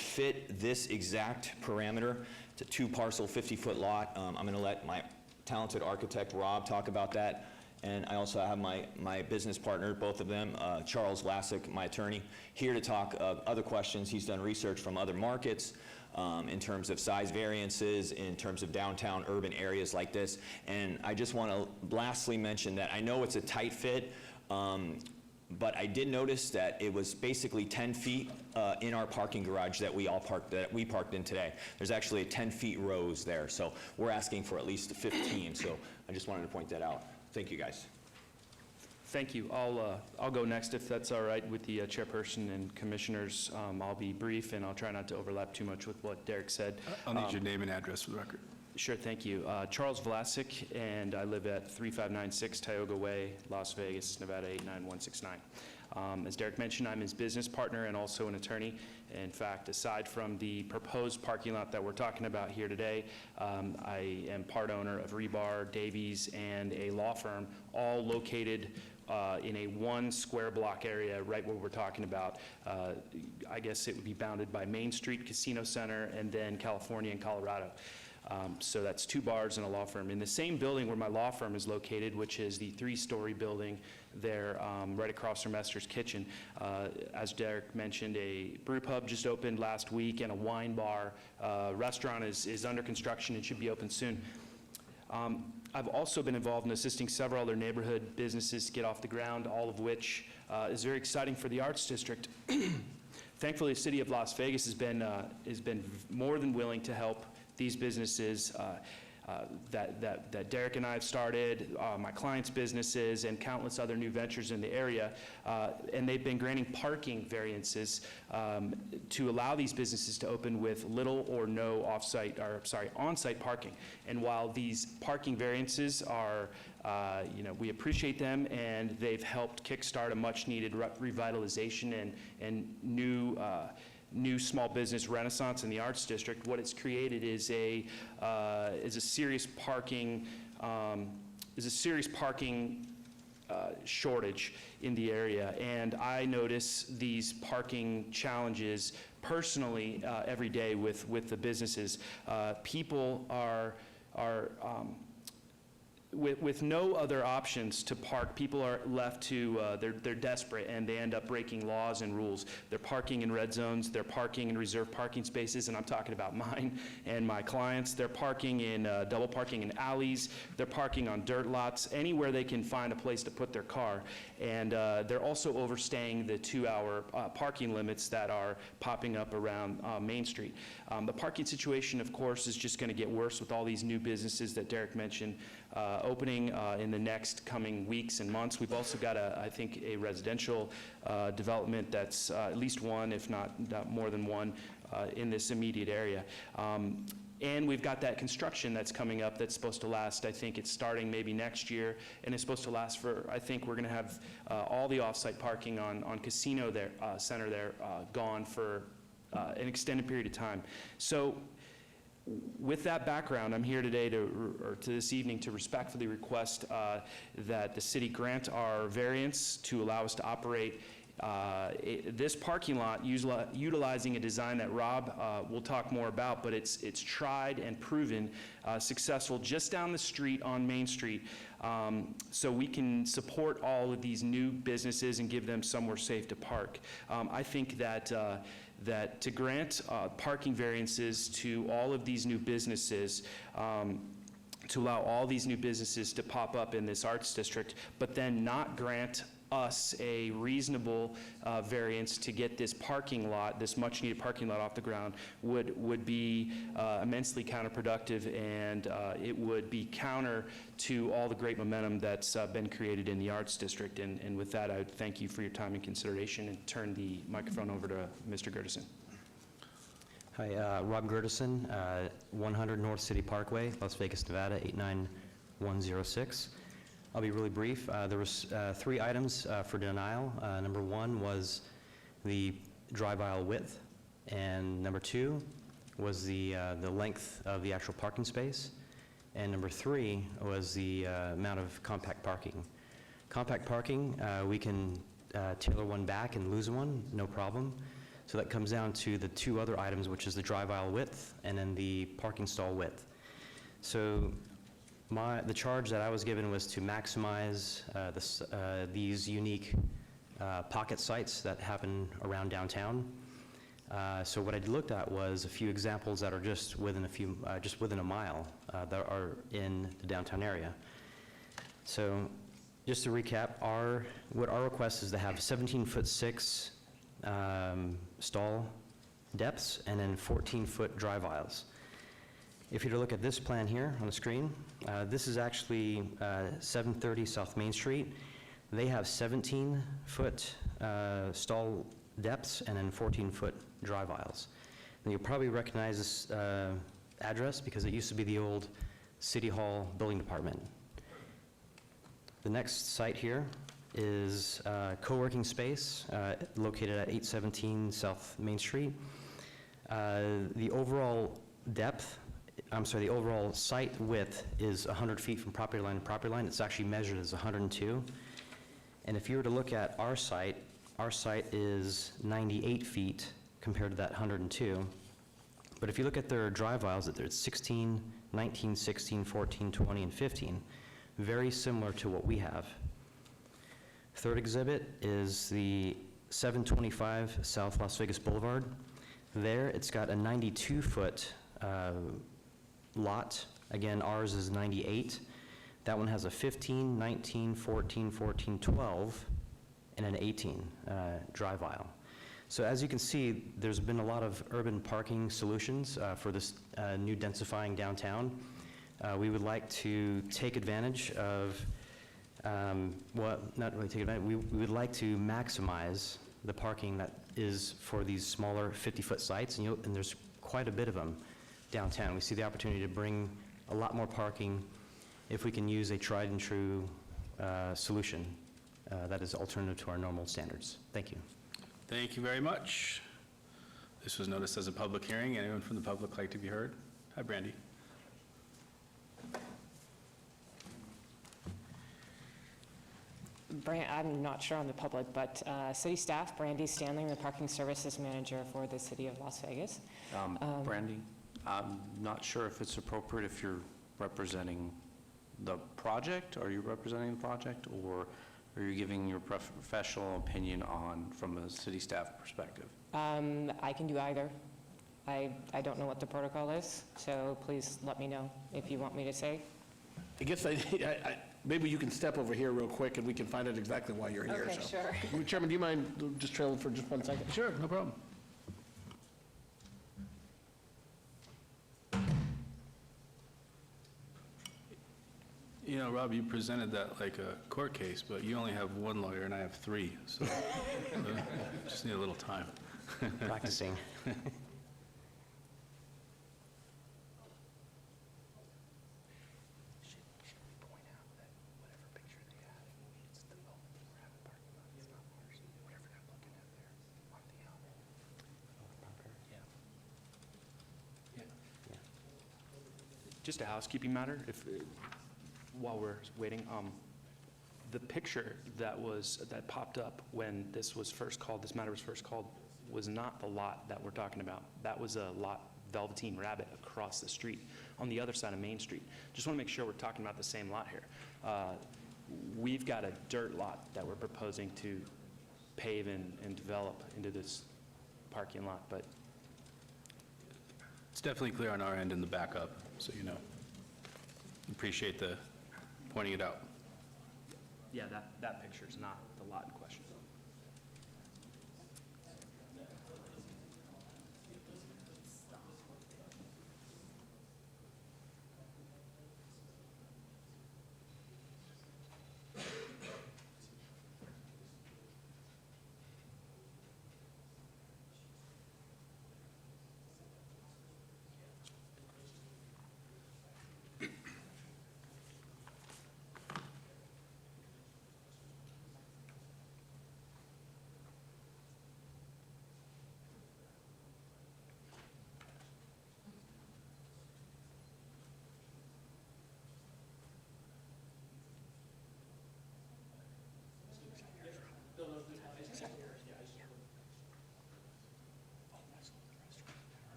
fit this exact parameter. It's a 2-parcel, 50-foot lot. I'm going to let my talented architect Rob talk about that, and I also have my business partner, both of them, Charles Vlasic, my attorney, here to talk other questions. He's done research from other markets in terms of size variances, in terms of downtown urban areas like this, and I just want to lastly mention that I know it's a tight fit, but I did notice that it was basically 10 feet in our parking garage that we parked in today. There's actually a 10 feet rows there, so we're asking for at least 15. So I just wanted to point that out. Thank you, guys. Thank you. I'll go next if that's all right with the chairperson and commissioners. I'll be brief and I'll try not to overlap too much with what Derek said. I'll need your name and address for the record. Sure, thank you. Charles Vlasic, and I live at 3596 Tioga Way, Las Vegas, Nevada 89169. As Derek mentioned, I'm his business partner and also an attorney. In fact, aside from the proposed parking lot that we're talking about here today, I am part owner of Rebar, Davies, and a law firm, all located in a 1 square block area right where we're talking about. I guess it would be bounded by Main Street, Casino Center, and then California and Colorado. So that's 2 bars and a law firm. In the same building where my law firm is located, which is the 3-story building there right across from Esther's Kitchen, as Derek mentioned, a brew pub just opened last week, and a wine bar. Restaurant is under construction and should be open soon. I've also been involved in assisting several other neighborhood businesses to get off the ground, all of which is very exciting for the Arts District. Thankfully, the city of Las Vegas has been more than willing to help these businesses that Derek and I have started, my clients' businesses, and countless other new ventures in the area. And they've been granting parking variances to allow these businesses to open with little or no on-site parking. And while these parking variances are, we appreciate them, and they've helped kickstart a much-needed revitalization and new small business renaissance in the Arts District. What it's created is a serious parking shortage in the area, and I notice these parking challenges personally every day with the businesses. People are with no other options to park, people are left to, they're desperate, and they end up breaking laws and rules. They're parking in red zones, they're parking in reserved parking spaces, and I'm talking about mine and my clients. They're parking in, double parking in alleys, they're parking on dirt lots, anywhere they can find a place to put their car. And they're also overstaying the 2-hour parking limits that are popping up around Main Street. The parking situation, of course, is just going to get worse with all these new businesses that Derek mentioned opening in the next coming weeks and months. We've also got, I think, a residential development that's at least one, if not more than one, in this immediate area. And we've got that construction that's coming up that's supposed to last, I think it's starting maybe next year, and it's supposed to last for, I think we're going to have all the off-site parking on Casino there, Center there gone for an extended period of time. So with that background, I'm here today to this evening to respectfully request that the city grant our variance to allow us to operate this parking lot utilizing a design that Rob will talk more about, but it's tried and proven successful just down the street on Main Street, so we can support all of these new businesses and give them somewhere safe to park. I think that to grant parking variances to all of these new businesses, to allow all these new businesses to pop up in this arts district, but then not grant us a reasonable variance to get this parking lot, this much-needed parking lot off the ground, would be immensely counterproductive, and it would be counter to all the great momentum that's been created in the Arts District. And with that, I would thank you for your time and consideration, and turn the microphone over to Mr. Gertison. Hi, Rob Gertison, 100 North City Parkway, Las Vegas, Nevada, 89106. I'll be really brief. There was 3 items for denial. Number 1 was the drive aisle width, and number 2 was the length of the actual parking space, and number 3 was the amount of compact parking. Compact parking, we can tailor one back and lose one, no problem. So that comes down to the 2 other items, which is the drive aisle width and then the parking stall width. So the charge that I was given was to maximize these unique pocket sites that happen around downtown. So what I looked at was a few examples that are just within a mile that are in the downtown area. So just to recap, what our request is to have 17'6" stall depths and then 14-foot drive aisles. If you were to look at this plan here on the screen, this is actually 730 South Main Street. They have 17-foot stall depths and then 14-foot drive aisles. And you'll probably recognize this address because it used to be the old City Hall Building Department. The next site here is co-working space located at 817 South Main Street. The overall the overall site width is 100 feet from property line to property line. It's actually measured as 102. And if you were to look at our site is 98 feet compared to that 102. But if you look at their drive aisles, it's 16, 19, 16, 14, 20, and 15, very similar to what we have. Third exhibit is the 725 South Las Vegas Boulevard. There, it's got a 92-foot lot. Again, ours is 98. That one has a 15, 19, 14, 14, 12, and an 18 drive aisle. So as you can see, there's been a lot of urban parking solutions for this new densifying downtown. We would like to take advantage of, well, not really take advantage, we would like to maximize the parking that is for these smaller 50-foot sites, and there's quite a bit of them downtown. We see the opportunity to bring a lot more parking if we can use a tried and true solution that is alternative to our normal standards. Thank you. Thank you very much. This was noticed as a public hearing. Anyone from the public like to be heard? Hi, Brandy. I'm not sure on the public, but city staff, Brandy Stanley, the parking services manager for the city of Las Vegas. Brandy, I'm not sure if it's appropriate if you're representing the project. Are you representing the project, or are you giving your professional opinion from a city staff perspective? I can do either. I don't know what the protocol is, so please let me know if you want me to say. I guess maybe you can step over here real quick and we can find out exactly why you're here. Okay, so. sure. Chairman, do you mind just trailing for just 1 second? Sure, no problem. You know, Rob, you presented that like a court case, but you only have one lawyer and I have 3, so just need a little time. Practicing. Just a housekeeping matter, while we're waiting, the picture that popped up when this matter was first called, was not the lot that we're talking about. That was a lot, Velveteen Rabbit, across the street, on the other side of Main Street. Just want to make sure we're talking about the same lot here. We've got a dirt lot that we're proposing to pave and develop into this parking lot, but It's definitely clear on our end in the backup, so you know. Appreciate the pointing it out. yeah, that picture is not the lot in question.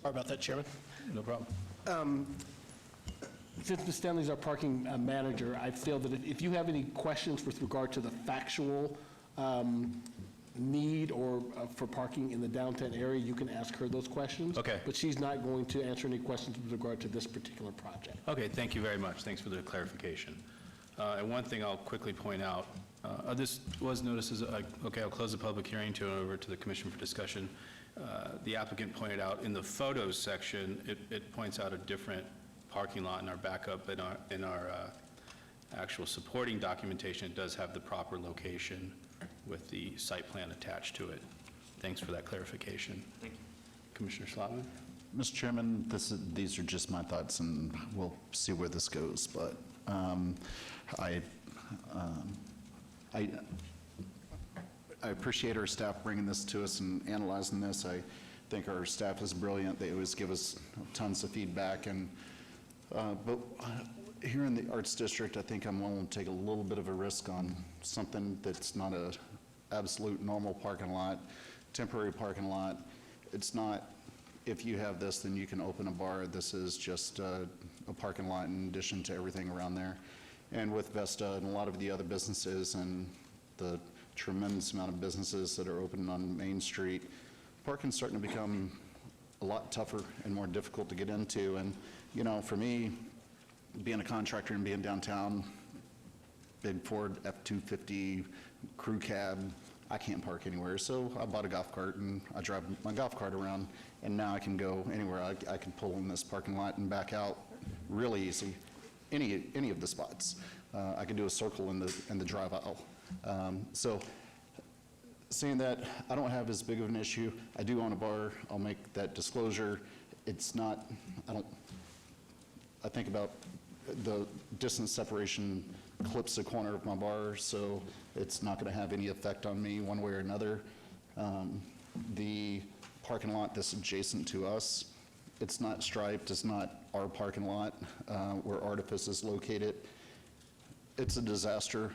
Sorry about that, Chairman. No problem. Since Ms. Stanley's our parking manager, I feel that if you have any questions with regard to the factual need or for parking in the downtown area, you can ask her those questions. Okay. But she's not going to answer any questions with regard to this particular project. Okay, thank you very much. Thanks for the clarification. And one thing I'll quickly point out, this was noticed as, okay, I'll close the public hearing, turn it over to the commission for discussion. The applicant pointed out in the photos section, it points out a different parking lot in our backup. In our actual supporting documentation, it does have the proper location with the site plan attached to it. Thanks for that clarification. Thank you. Commissioner Slotman? Mr. Chairman, these are just my thoughts, and we'll see where this goes, but I appreciate our staff bringing this to us and analyzing this. I think our staff is brilliant. They always give us tons of feedback, and But here in the Arts District, I think I'm willing to take a little bit of a risk on something that's not a absolute normal parking lot, temporary parking lot. It's not, if you have this, then you can open a bar. This is just a parking lot in addition to everything around there. And with Vesta and a lot of the other businesses and the tremendous amount of businesses that are open on Main Street, parking's starting to become a lot tougher and more difficult to get into. And, you know, for me, being a contractor and being downtown, big Ford F-250 crew cab, I can't park anywhere. So I bought a golf cart and I drive my golf cart around, and now I can go anywhere. I can pull in this parking lot and back out really easy, any of the spots. I can do a circle in the drive aisle. So saying that, I don't have as big of an issue. I do own a bar. I'll make that disclosure. It's not, I think about the distance separation clips the corner of my bar, so it's not going to have any effect on me one way or another. The parking lot that's adjacent to us, it's not striped, it's not our parking lot where Artifice is located. It's a disaster.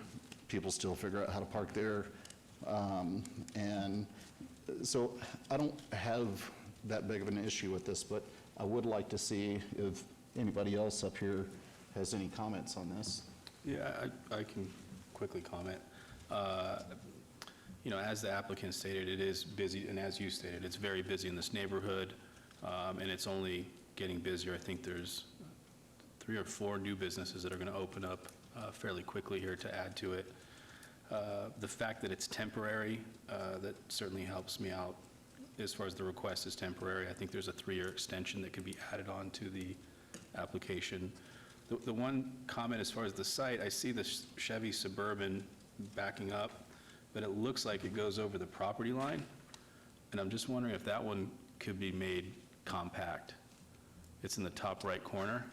People still figure out how to park there. And so I don't have that big of an issue with this, but I would like to see if anybody else up here has any comments on this. Yeah, I can quickly comment. You know, as the applicant stated, it is busy, and as you stated, it's very busy in this neighborhood, and it's only getting busier. I think there's 3 or 4 new businesses that are going to open up fairly quickly here to add to it. The fact that it's temporary, that certainly helps me out as far as the request is temporary. I think there's a 3-year extension that could be added on to the application. The one comment as far as the site, I see the Chevy Suburban backing up, but it looks like it goes over the property line. And I'm just wondering if that one could be made compact. It's in the top right corner.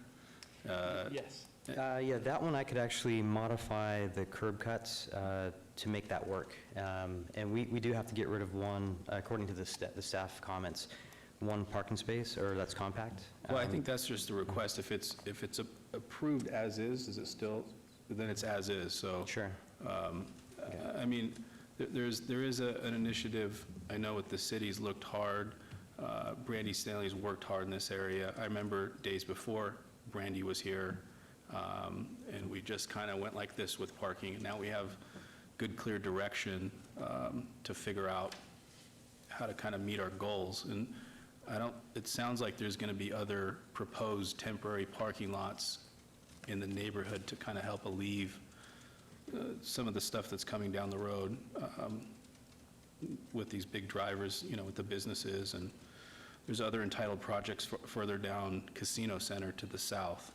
Yes. Yeah, that one I could actually modify the curb cuts to make that work. And we do have to get rid of one, according to the staff comments, one parking space, or that's compact. Well, I think that's just a request. If it's approved as is it still, then it's as is, so. Sure. I mean, there is an initiative, I know with the city's looked hard. Brandy Stanley's worked hard in this area. I remember days before Brandy was here, and we just kind of went like this with parking, and now we have good, clear direction to figure out how to kind of meet our goals. And it sounds like there's going to be other proposed temporary parking lots in the neighborhood to kind of help alleviate some of the stuff that's coming down the road with these big drivers, you know, with the businesses. And there's other entitled projects further down Casino Center to the south.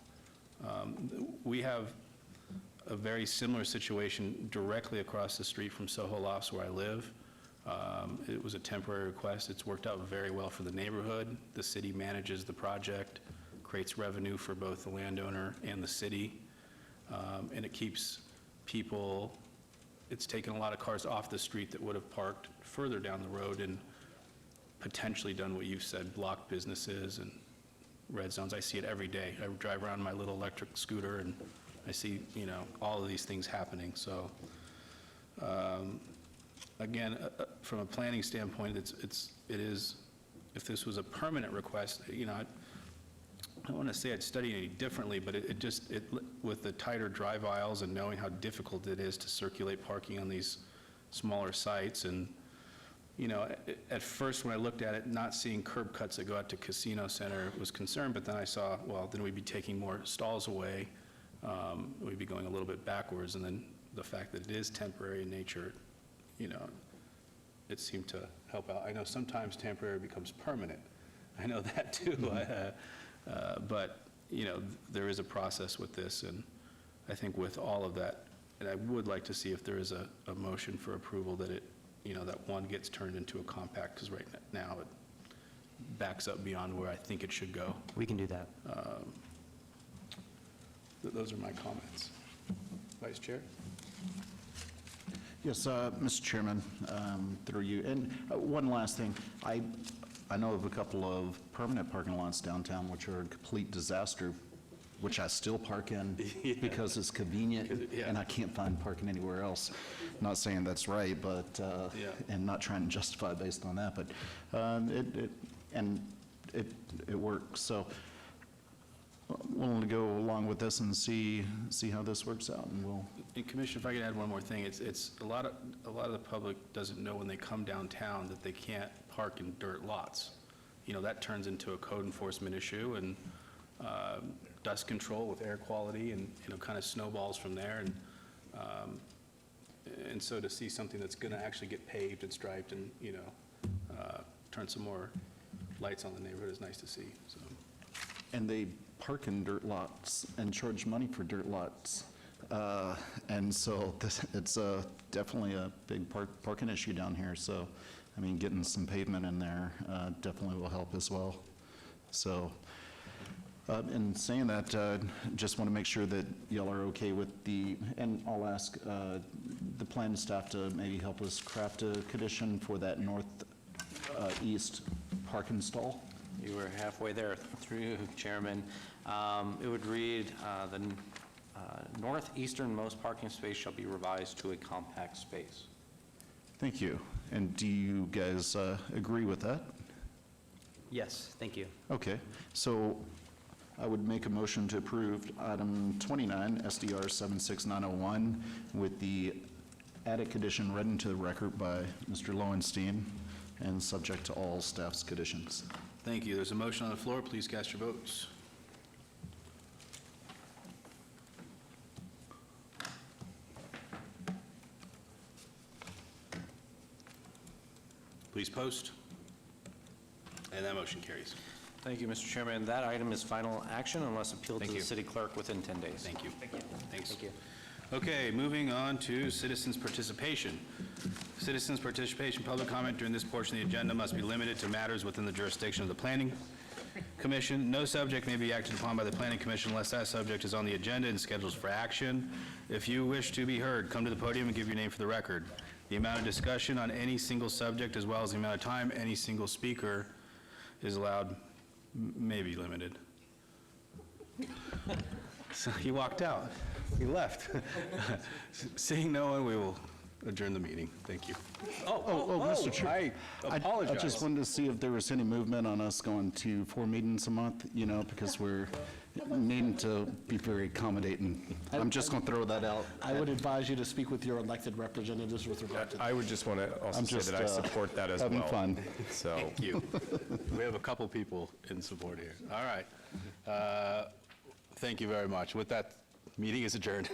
We have a very similar situation directly across the street from Soho Lofts where I live. It was a temporary request. It's worked out very well for the neighborhood. The city manages the project, creates revenue for both the landowner and the city, and it keeps people, it's taken a lot of cars off the street that would have parked further down the road and potentially done what you've said, blocked businesses and red zones. I see it every day. I drive around my little electric scooter and I see, you know, all of these things happening. So, again, from a planning standpoint, it is, if this was a permanent request, you know, I don't want to say I'd study any differently, but with the tighter drive aisles and knowing how difficult it is to circulate parking on these smaller sites, and, you know, at first when I looked at it, not seeing curb cuts that go out to Casino Center was concerned, but then I saw, well, then we'd be taking more stalls away. We'd be going a little bit backwards, and then the fact that it is temporary in nature, you know, it seemed to help out. I know sometimes temporary becomes permanent. I know that too. But, you know, there is a process with this, and I think with all of that, and I would like to see if there is a motion for approval that it, you know, that one gets turned into a compact, because right now it backs up beyond where I think it should go. We can do that. Those are my comments. Vice Chair? Yes, Mr. Chairman, through you. And one last thing. I know of a couple of permanent parking lots downtown which are a complete disaster. which I still park in because it's convenient, and I can't find parking anywhere else. Not saying that's right, but, and not trying to justify based on that, but it works. So willing to go along with this and see how this works out, and we'll. And Commissioner, if I could add one more thing, it's a lot of the public doesn't know when they come downtown that they can't park in dirt lots. You know, that turns into a code enforcement issue, and dust control with air quality, and, you know, kind of snowballs from there. And so to see something that's going to actually get paved and striped and, you know, turn some more lights on the neighborhood is nice to see, so. And they park in dirt lots and charge money for dirt lots. And so it's definitely a big parking issue down here. So, I mean, getting some pavement in there definitely will help as well. So, in saying that, just want to make sure that y'all are okay with and I'll ask the planning staff to maybe help us craft a condition for that northeast parking stall. You were halfway there, through Chairman. It would read, the northeasternmost parking space shall be revised to a compact space. Thank you. And do you guys agree with that? Yes, thank you. Okay, so I would make a motion to approve item 29, SDR 76901, with the added condition read into the record by Mr. Lowenstein and subject to all staff's conditions. Thank you. There's a motion on the floor. Please cast your votes. Please post. And that motion carries. Thank you, Mr. Chairman. That item is final action unless appealed to Thank the you. city clerk within 10 days. Thank you. Thank you. Thanks. Thank you. Okay, moving on to citizens' participation. Citizens' participation, public comment during this portion of the agenda must be limited to matters within the jurisdiction of the Planning Commission. No subject may be acted upon by the Planning Commission unless that subject is on the agenda and scheduled for action. If you wish to be heard, come to the podium and give your name for the record. The amount of discussion on any single subject, as well as the amount of time any single speaker is allowed, may be limited. So he walked out. He left. Seeing no one, we will adjourn the meeting. Thank you. Mr. Chair. I apologize. I just wanted to see if there was any movement on us going to 4 meetings a month, you know, because we're needing to be very accommodating. I'm just going to throw that out. I would advise you to speak with your elected representatives with regard to that. I would just want to also I'm say just, that I support that as well. having fun. So. Thank you. We have a couple people in support here. All right. Thank you very much. With that, meeting is adjourned.